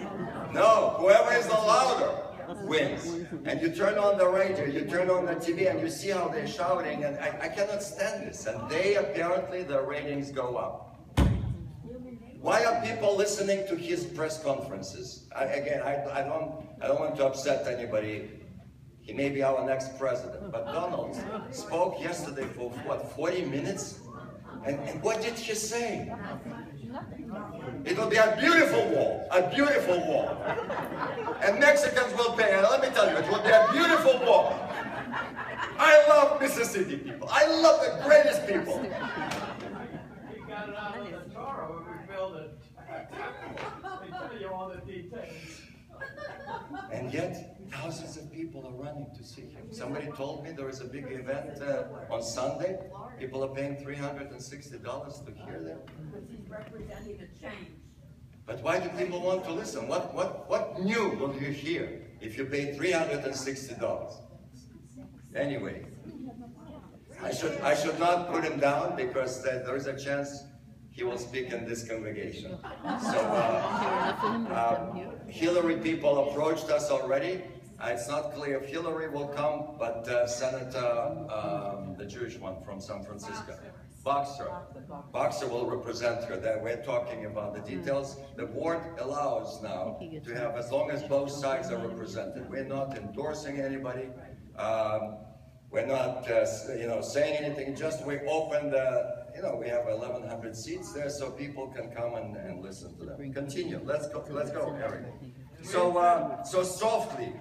A: No, whoever is the louder wins. And you turn on the radio, you turn on the TV, and you see how they're shouting, and I cannot stand this. And apparently, the ratings go up. Why are people listening to his press conferences? I don't want to upset anybody. He may be our next president. But Donald spoke yesterday for, what, 40 minutes? And what did he say? It will be a beautiful wall, a beautiful wall. And Mexicans will pay. And let me tell you, it will be a beautiful wall. I love Mississippi people. I love the greatest people.
C: He got it out of the Torah when we built it. They tell you all the details.
A: And yet, thousands of people are running to see him. Somebody told me there is a big event on Sunday. People are paying $360 to hear them.
G: Because he's representing a change.
A: But why do people want to listen? What new will you hear if you pay $360? Anyway, I should not put him down because there is a chance he will speak in this congregation. So Hillary people approached us already. It's not clear if Hillary will Come, but Senator, the Jewish one from San Francisco, Boxer will represent her. That we're talking about the details. The board allows now to have, as long as both sides are represented. We're not endorsing anybody. We're not, saying anything. Just we open the, we have 1,100 seats there, so people can come and listen to them. Continue. Let's go, Eric. So softly.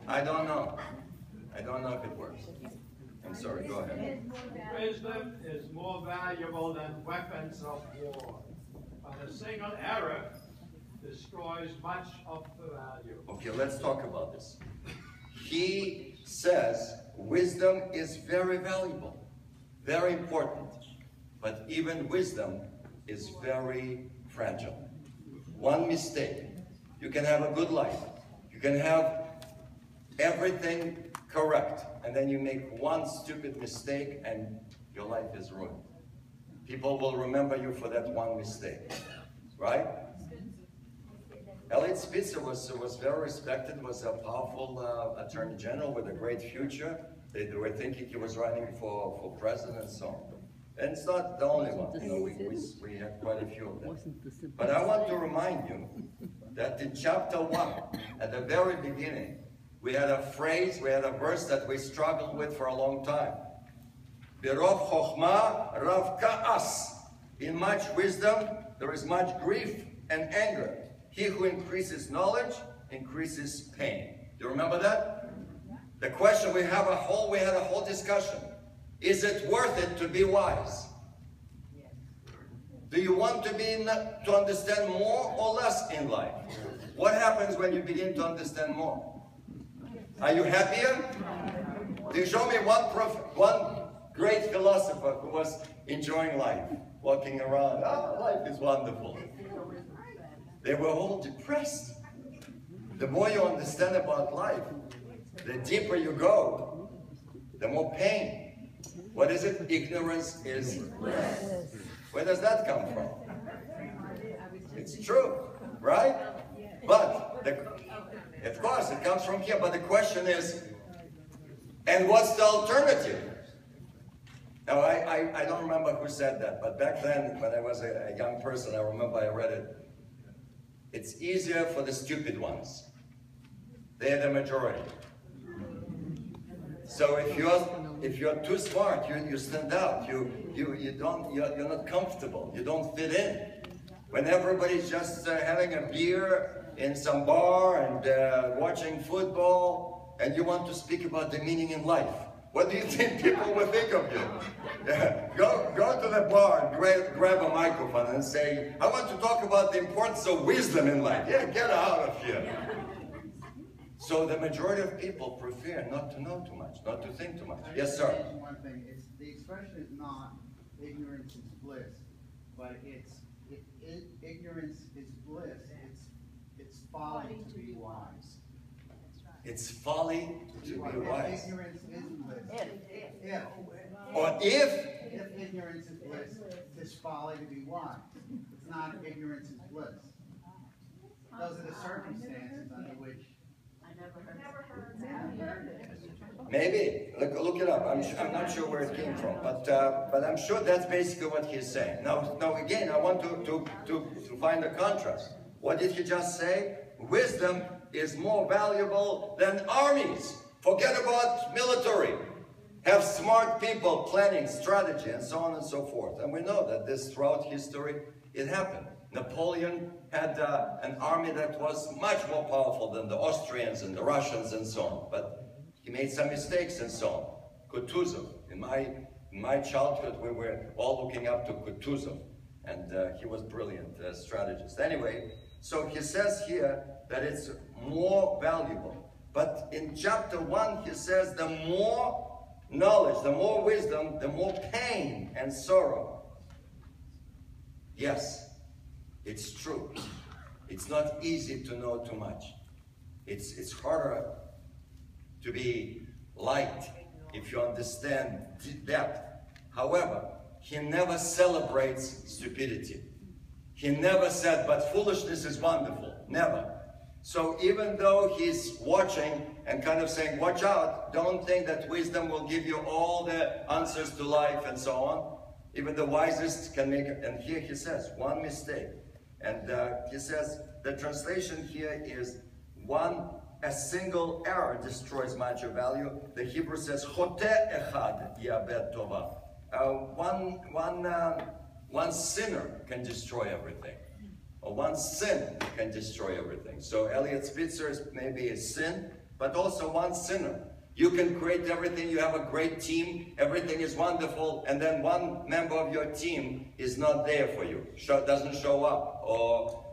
A: I don't know if it works. I'm sorry, go ahead.
C: Wisdom is more valuable than weapons of war, but a single error destroys much of the value.
A: Okay, let's talk about this. He says wisdom is very valuable, very important, but even wisdom is very fragile. One mistake, you can have a good life. You can have everything correct, and then you make one stupid mistake and your life is ruined. People will remember you for that one mistake, right? Elliot Spitzer was very respected, was a powerful attorney general with a great future. They were thinking he was running for president and so on. And it's not the only one. We had quite a few of them. But I want to remind you that in chapter 1, at the very beginning, we had a phrase, we had a verse that we struggled with for a long time. Berov chokhmah rav ka'as. In much wisdom, there is much grief and anger. He who increases knowledge increases pain. Do you remember that? The question, we had a whole discussion. Is it worth it to be wise? Do you want to understand more or less in life? What happens when you begin to understand more? Are you happier? Do you show me one great philosopher who was enjoying life, walking around, life is wonderful. They were all depressed. The more you understand about life, the deeper you go, the more pain. What is it? Ignorance is bliss. Where does that come from? It's true, right? But, of course, it comes from here. But the question is, and what's the alternative? Now, I don't remember who said that, but back then, when I was a young person, I remember I read it. It's easier for the stupid ones. They're the majority. So if you're too smart, you stand out. You're not comfortable. You don't fit in. When everybody's just having a beer in some bar and watching football, and you want to speak about the meaning in life, what do you think people will think of you? Go to the bar and grab a microphone and say, I want to talk about the importance of wisdom in life. Yeah, get out of here. So the majority of people prefer not to know too much, not to think too much. Yes, sir.
F: One thing, the expression is not ignorance is bliss, but ignorance is bliss. It's folly to be wise.
A: It's folly to be wise.
F: Ignorance is bliss. If.
A: Or if.
F: If ignorance is bliss, it's folly to be wise. It's not ignorance is bliss. Those are the circumstances under which.
A: Maybe. Look it up. I'm not sure where it came from, but I'm sure that's basically what he's saying. Now again, I want to find a contrast. What did he just say? Wisdom is more valuable than armies. Forget about military. Have smart people planning strategy and so on and so forth. And we know that this throughout history, it happened. Napoleon had an army that was much more powerful than the Austrians and the Russians and so on. But he made some mistakes and so on. Kutuzov. In my childhood, we were all looking up to Kutuzov. And he was brilliant strategist. Anyway, so he says here that it's more valuable. But in chapter 1, he says the more knowledge, the more wisdom, the more pain and sorrow. Yes, it's true. It's not easy to know too much. It's harder to be light if you understand depth. However, he never celebrates stupidity. He never said, but foolishness is wonderful. Never. So even though he's watching and kind of saying, watch out, don't think that wisdom will give you all the answers to life and so on. Even the wisest can make it. And here he says, one mistake. And he says, the translation here is a single error destroys much of value. The Hebrew says, chote echad ya'abed tova. One sinner can destroy everything. Or one sin can destroy everything. So Elliot Spitzer is maybe a sin, but also one sinner. You can create everything, you have a great team, everything is wonderful, and then one member of your team is not there for you, doesn't show up, or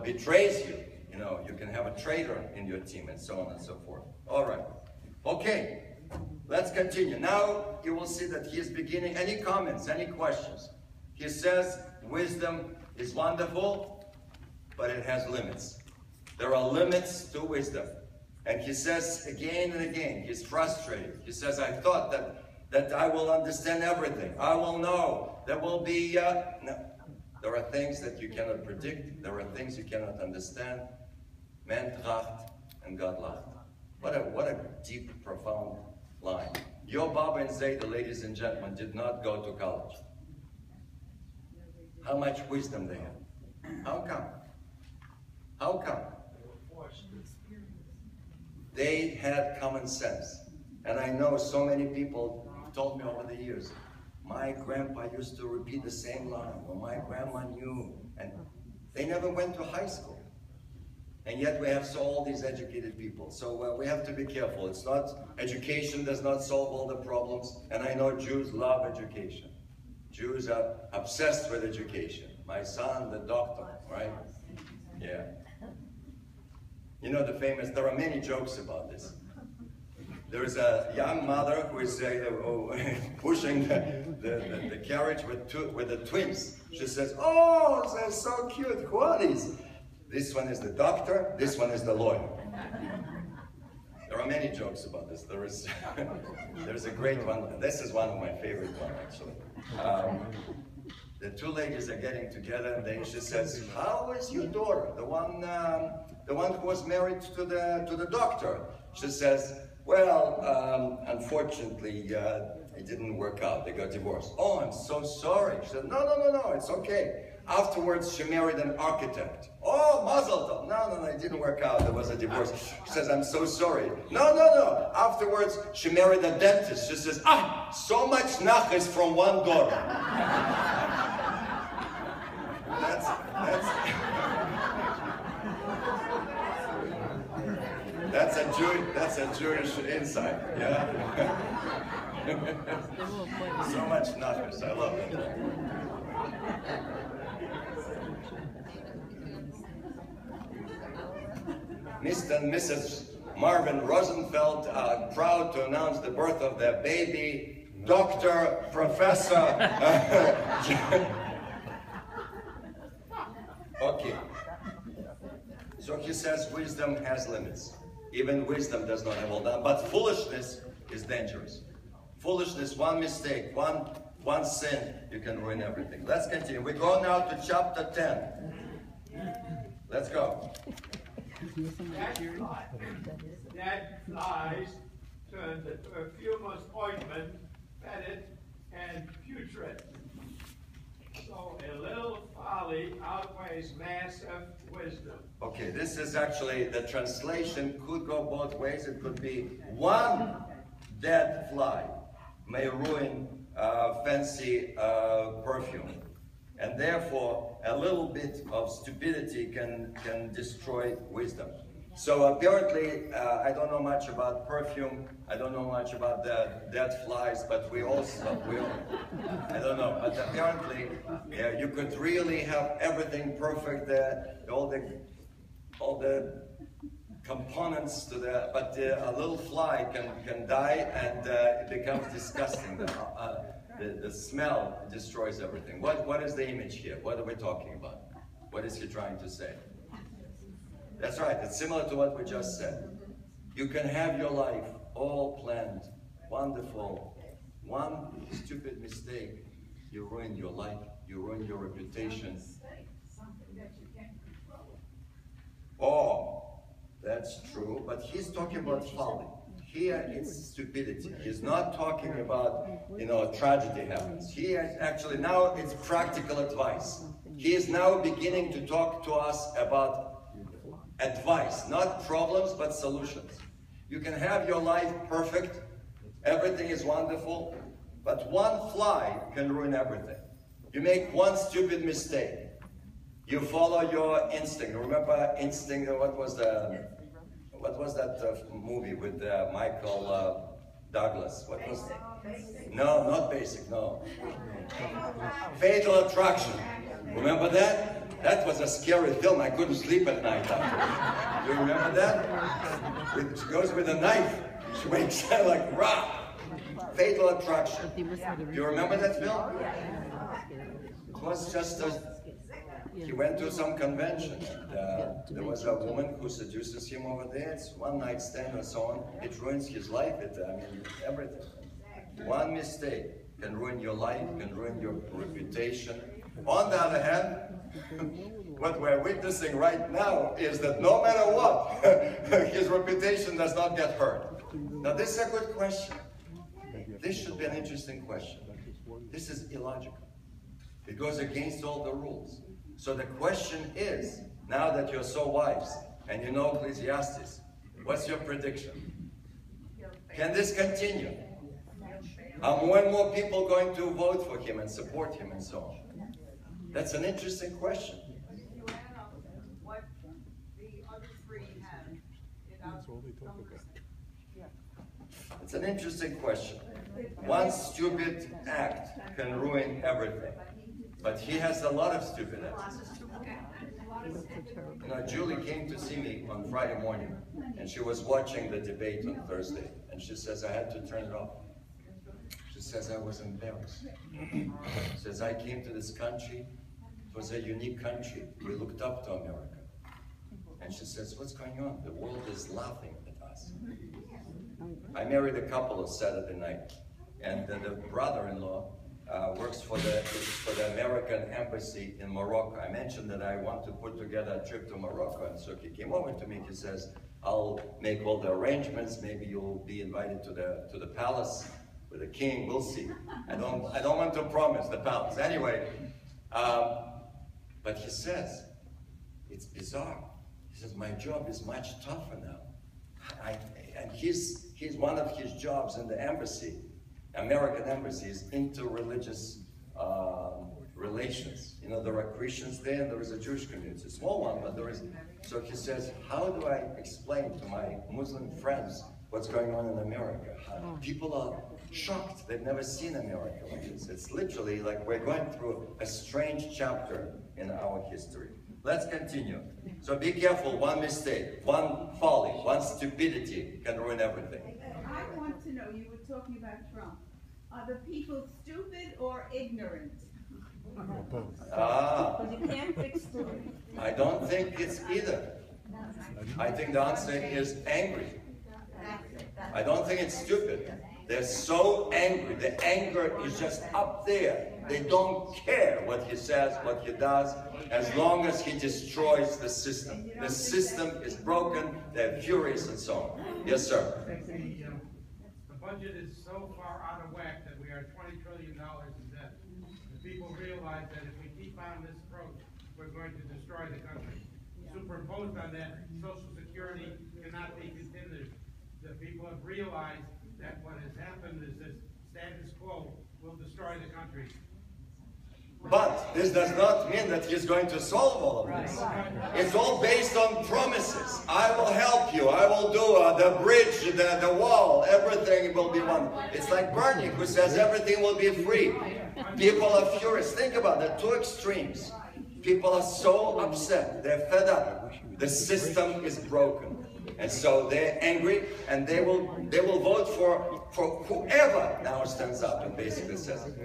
A: betrays you. You know, you can have a traitor in your team and so on and so forth. All right. Okay, let's continue. Now you will see that he is beginning. Any comments, any questions? He says, wisdom is wonderful, but it has limits. There are limits to wisdom. And he says again and again, he's frustrated. He says, I thought that I will understand everything. I will know. There will be, no. There are things that you cannot predict. There are things you cannot understand. Man tracht and God lacht. What a deep, profound line. Your Baba and Zayda, ladies and gentlemen, did not go to college. How much wisdom they have. How come? How come? They had common sense. And I know so many people told me over the years, my grandpa used to repeat the same line, or my grandma knew. And they never went to high school. And yet we have all these educated people. So we have to be careful. It's not, education does not solve all the problems. And I know Jews love education. Jews are obsessed with education. My son, the doctor, right? Yeah. You know the famous, there are many jokes about this. There's a young mother who is pushing the carriage with the twins. She says, oh, they're so cute. Who are these? This one is the doctor, this one is the lawyer. There are many jokes about this. There's a great one. This is one of my favorite ones, actually. The two ladies are getting together, and then she says, how is your daughter? The one who was married to the doctor. She says, well, unfortunately, it didn't work out. They got divorced. Oh, I'm so sorry. She said, no, it's okay. Afterwards, she married an architect. Oh, mazel tov. No, it didn't work out. There was a divorce. She says, I'm so sorry. No. Afterwards, she married a dentist. She says, so much nachas from one daughter. That's a Jewish insight, yeah? So much nachas. I love it. Mr. and Mrs. Marvin Rosenfeld are proud to announce the birth of their baby, Dr. Professor. Okay. So he says wisdom has limits. Even wisdom does not have all that. But foolishness is dangerous. Foolishness, one mistake, one sin, you can ruin everything. Let's continue. We go now to chapter 10. Let's go.
C: Dead flies turn the perfumer's ointment fetid and putrid. So a little folly outweighs massive wisdom.
A: Okay, this is actually, the translation could go both ways. It could be one dead fly may ruin fancy perfume. And therefore, a little bit of stupidity can destroy wisdom. So apparently, I don't know much about perfume. I don't know much about the dead flies, but I don't know. But apparently, you could really have everything perfect, all the components to but a little fly can die, and it becomes disgusting. The smell destroys everything. What is the image here? What are we talking about? What is he trying to say? That's right, it's similar to what we just said. You can have your life all planned, wonderful. One stupid mistake, you ruin your life, you ruin your reputation. Oh, that's true, but he's talking about folly. Here it's stupidity. He's not talking about, tragedy happens. Here actually now it's practical advice. He is now beginning to talk to us about advice, not problems, but solutions. You can have your life perfect, everything is wonderful, but one fly can ruin everything. You make one stupid mistake. You follow your instinct. Remember instinct? What was that movie with Michael Douglas? What was it? No, not Basic. No. Fatal Attraction. Remember that? That was a scary film. I couldn't sleep at night after. Do you remember that? She goes with a knife. She wakes up like rah. Fatal Attraction. Do you remember that film? It was just he went to some convention, and there was a woman who seduces him over there. It's one night stand and so on. It ruins his life, everything. One mistake can ruin your life, can ruin your reputation. On the other hand, what we're witnessing right now is that no matter what, his reputation does not get hurt. Now this is a good question. This should be an interesting question. This is illogical. It goes against all the rules. So the question is, now that you're so wise and you know Ecclesiastes, what's your prediction? Can this continue? Are more and more people going to vote for him and support him and so on? That's an interesting question.
H: You add up what the other three have in our numbers.
A: It's an interesting question. One stupid act can ruin everything. But he has a lot of stupid acts. Julie came to see me on Friday morning, and she was watching the debate on Thursday, and she says, I had to turn it off. She says, I was embarrassed. She says, I came to this country. It was a unique country. We looked up to America. And she says, what's going on? The world is laughing at us. I married a couple of Saturday night, and the brother-in-law works for the American embassy in Morocco. I mentioned that I want to put together a trip to Morocco, and so he came over to me. He says, I'll make all the arrangements. Maybe you'll be invited to the palace with the king. We'll see. I don't want to promise the palace. Anyway, but he says, it's bizarre. He says, my job is much tougher now. And one of his jobs in the embassy, American embassy, is interreligious relations. There are Christians there and there is a Jewish community. It's a small one, but there is. So he says, how do I explain to my Muslim friends what's going on in America? People are shocked. They've never seen America like this. It's literally like we're going through a strange chapter in our history. Let's continue. So be careful. One mistake, one folly, one stupidity can ruin everything.
I: I want to know, you were talking about Trump. Are the people stupid or ignorant?
G: You can't fix two.
A: I don't think it's either. I think the answer is angry. I don't think it's stupid. They're so angry. The anger is just up there. They don't care what he says, what he does, as long as he destroys the system. The system is broken, they're furious and so on. Yes, sir.
J: The budget is so far out of whack that we are $20 trillion in debt. The people realize that if we keep on this approach, we're going to destroy the country. Superimposed on that, Social Security cannot be continued. The people have realized that what has happened is this status quo will destroy the country.
A: But this does not mean that he's going to solve all of this. It's all based on promises. I will help you. I will do the bridge, the wall. Everything will be one. It's like Bernie, who says everything will be free. People are furious. Think about the two extremes. People are so upset. They're fed up. The system is broken. And so they're angry, and they will vote for whoever now stands up and basically says it.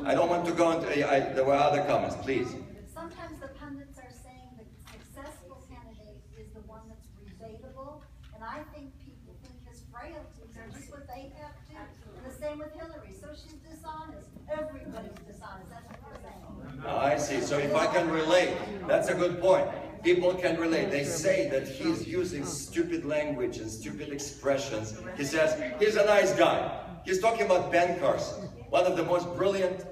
A: I don't want to go into, there were other comments, please.
K: Sometimes the pundits are saying the successful candidate is the one that's relatable, and I think people think his frailties are just what they have too. And the same with Hillary. So she's dishonest. Everybody's dishonest. That's what they're saying.
A: I see. So if I can relate, that's a good point. People can relate. They say that he's using stupid language and stupid expressions. He says, he's a nice guy. He's talking about Ben Carson, one of the most brilliant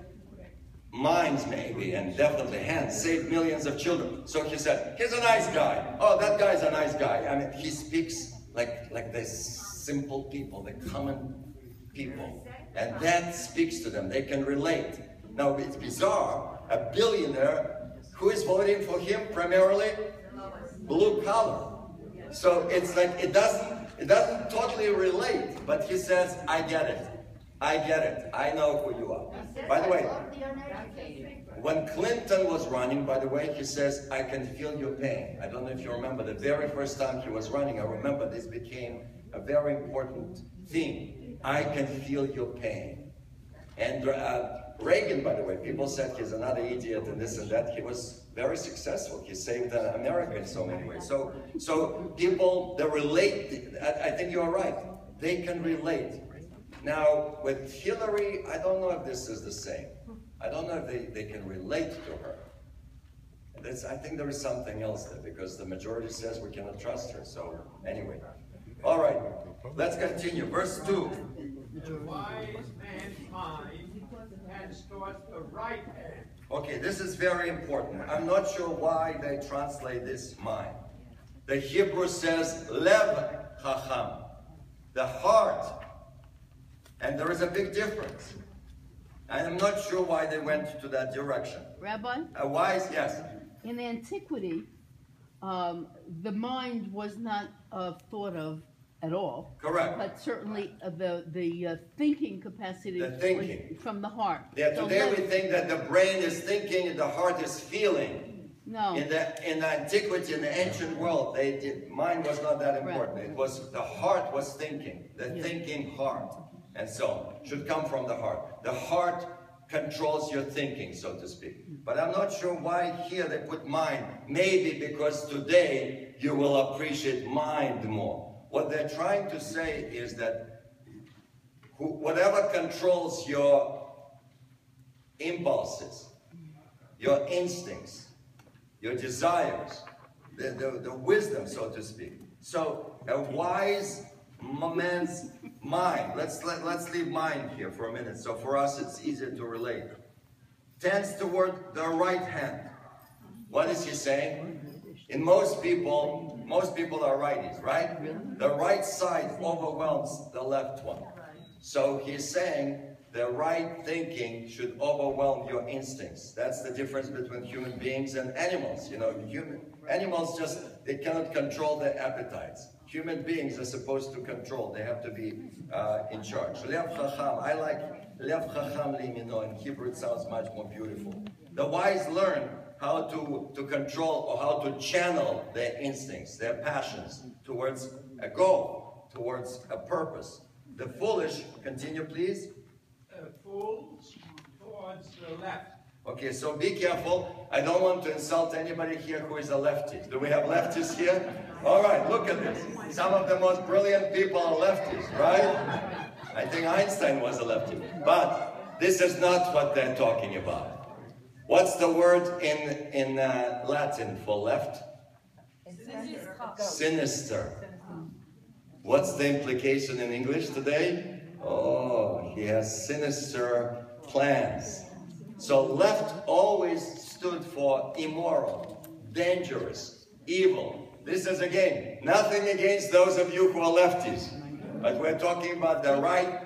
A: minds maybe, and definitely hands, saved millions of children. So he said, he's a nice guy. Oh, that guy's a nice guy. I mean, he speaks like the simple people, the common people. And that speaks to them. They can relate. Now, it's bizarre. A billionaire, who is voting for him primarily? Blue collar. So it's like, it doesn't totally relate, but he says, I get it. I get it. I know who you are. By the way, when Clinton was running, by the way, he says, I can feel your pain. I don't know if you remember, the very first time he was running, I remember this became a very important theme. I can feel your pain. And Reagan, by the way, people said he's another idiot and this and that. He was very successful. He saved America in so many ways. So people, they relate. I think you're right. They can relate. Now, with Hillary, I don't know if this is the same. I don't know if they can relate to her. I think there is something else there, because the majority says we cannot trust her. So, anyway. All right, let's continue. Verse 2.
C: The wise man's mind has toward the right hand.
A: Okay, this is very important. I'm not sure why they translate this mind. The Hebrew says, Lev Chacham, the heart. And there is a big difference. And I'm not sure why they went to that direction.
D: Rabbi?
A: A wise, yes.
D: In antiquity, the mind was not thought of at all.
A: Correct.
D: But certainly the thinking capacity was from the heart.
A: Yeah, today we think that the brain is thinking and the heart is feeling.
D: No.
A: In the antiquity, in the ancient world, mind was not that important. Right. It was the heart was thinking, the thinking heart. And so on, should come from the heart. The heart controls your thinking, so to speak. But I'm not sure why here they put mind. Maybe because today you will appreciate mind more. What they're trying to say is that whatever controls your impulses, your instincts, your desires, the wisdom, so to speak. So a wise man's mind, let's leave mind here for a minute, so for us it's easier to relate, tends toward the right hand. What is he saying? In most people are righties, right? The right side overwhelms the left one. So he's saying the right thinking should overwhelm your instincts. That's the difference between human beings and animals. You know, animals they cannot control their appetites. Human beings are supposed to control. They have to be in charge. Lev Chacham, I like Lev Chacham Limino. In Hebrew it sounds much more beautiful. The wise learn how to control or how to channel their instincts, their passions towards a goal, towards a purpose. The foolish, continue please.
C: Fools towards the left.
A: Okay, so be careful. I don't want to insult anybody here who is a lefty. Do we have lefties here? All right, look at this. Some of the most brilliant people are lefties, right? I think Einstein was a lefty. But this is not what they're talking about. What's the word in Latin for left? Sinister. What's the implication in English today? Oh, he has sinister plans. So left always stood for immoral, dangerous, evil. This is, again, nothing against those of you who are lefties. But we're talking about the right,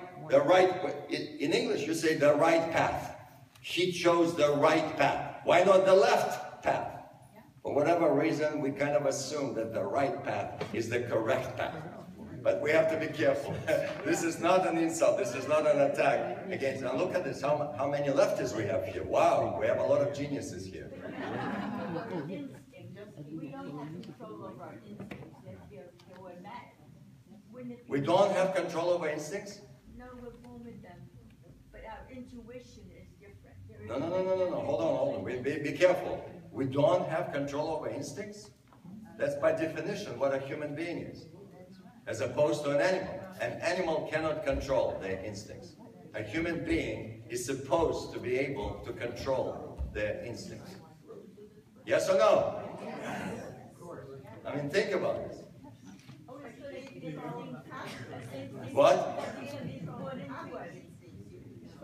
A: in English you say the right path. He chose the right path. Why not the left path? For whatever reason, we kind of assume that the right path is the correct path. But we have to be careful. This is not an insult. This is not an attack against. And look at this, how many leftists we have here. Wow, we have a lot of geniuses here. We don't have control over instincts?
B: No, we're born with them. But our intuition is different.
A: No. Hold on. Be careful. We don't have control over instincts? That's by definition what a human being is. As opposed to an animal. An animal cannot control their instincts. A human being is supposed to be able to control their instincts. Yes or no? I mean, think about this. What?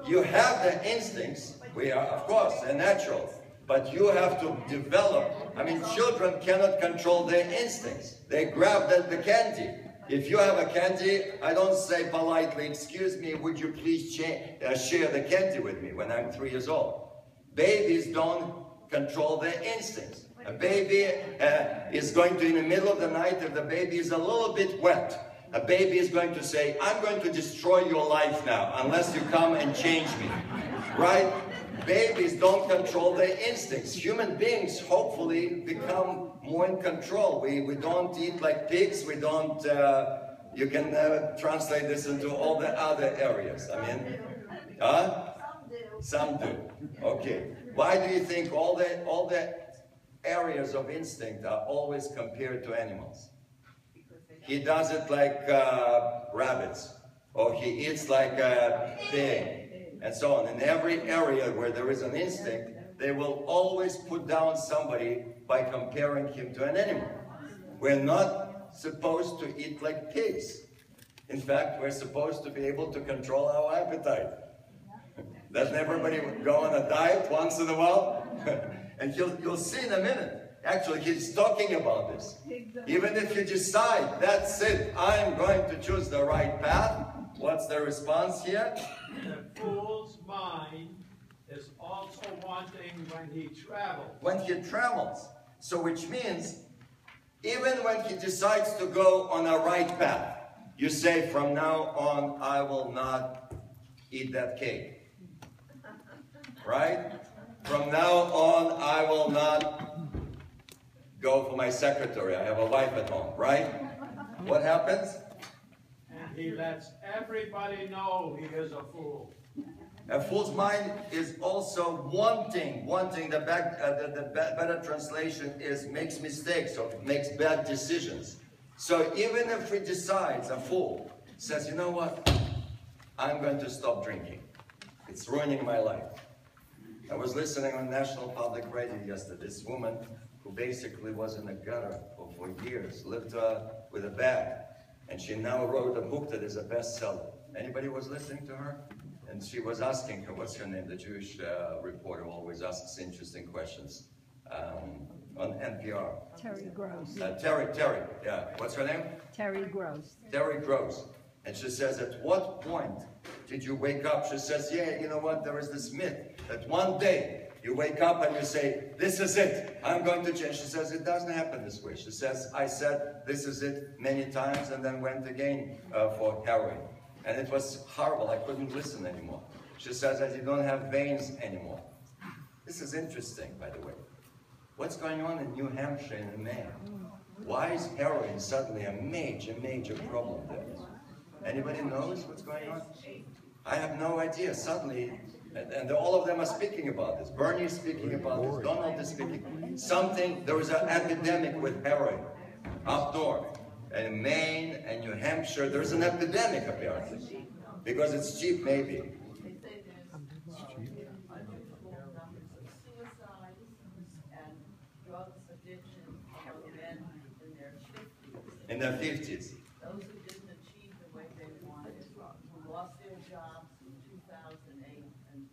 A: You have the instincts. We are, of course, they're natural. But you have to develop. I mean, children cannot control their instincts. They grab the candy. If you have a candy, I don't say politely, excuse me, would you please share the candy with me when I'm 3 years old. Babies don't control their instincts. A baby is going to, in the middle of the night, if the baby is a little bit wet, a baby is going to say, I'm going to destroy your life now, unless you come and change me. Right? Babies don't control their instincts. Human beings hopefully become more in control. We don't eat like pigs. We don't, you can translate this into all the other areas. I mean, Some do. Okay. Why do you think all the areas of instinct are always compared to animals? He does it like rabbits, or he eats like a pig, and so on. In every area where there is an instinct, they will always put down somebody by comparing him to an animal. We're not supposed to eat like pigs. In fact, we're supposed to be able to control our appetite. Doesn't everybody go on a diet once in a while? And you'll see in a minute. Actually, he's talking about this. Even if you decide, that's it, I'm going to choose the right path, what's the response here?
C: The fool's mind is also wanting when he travels.
A: When he travels. So which means, even when he decides to go on a right path, you say, from now on, I will not eat that cake. Right? From now on, I will not go for my secretary. I have a wife at home, right? What happens?
C: And he lets everybody know he is a fool.
A: A fool's mind is also wanting. The better translation is makes mistakes or makes bad decisions. So even if he decides, a fool says, you know what? I'm going to stop drinking. It's ruining my life. I was listening on National Public Radio yesterday. This woman who basically was in a gutter for years, lived with a bag, and she now wrote a book that is a bestseller. Anybody was listening to her? And she was asking her, what's her name? The Jewish reporter who always asks interesting questions on NPR.
L: Terry Gross.
A: Terry, yeah. What's her name?
L: Terry Gross.
A: Terry Gross. And she says, at what point did you wake up? She says, yeah, you know what? There is this myth that one day you wake up and you say, this is it. I'm going to change. She says, it doesn't happen this way. She says, I said, this is it many times and then went again for heroin. And it was horrible. I couldn't listen anymore. She says that you don't have veins anymore. This is interesting, by the way. What's going on in New Hampshire and Maine? Why is heroin suddenly a major, major problem there? Anybody knows what's going on? I have no idea. Suddenly, and all of them are speaking about this. Bernie is speaking about this. Donald is speaking. There was an epidemic with heroin up north. And in Maine and New Hampshire, there's an epidemic apparently. Because it's cheap, maybe. In their 50s.
M: Those who didn't achieve the way they wanted, who lost their jobs in 2008 and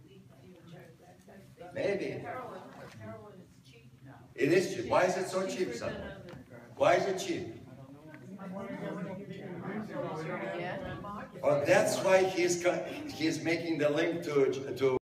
M: see future.
A: Maybe.
M: Heroin is cheap now.
A: It is cheap. Why is it so cheap, son? Why is it cheap? Oh, that's why he's making the link to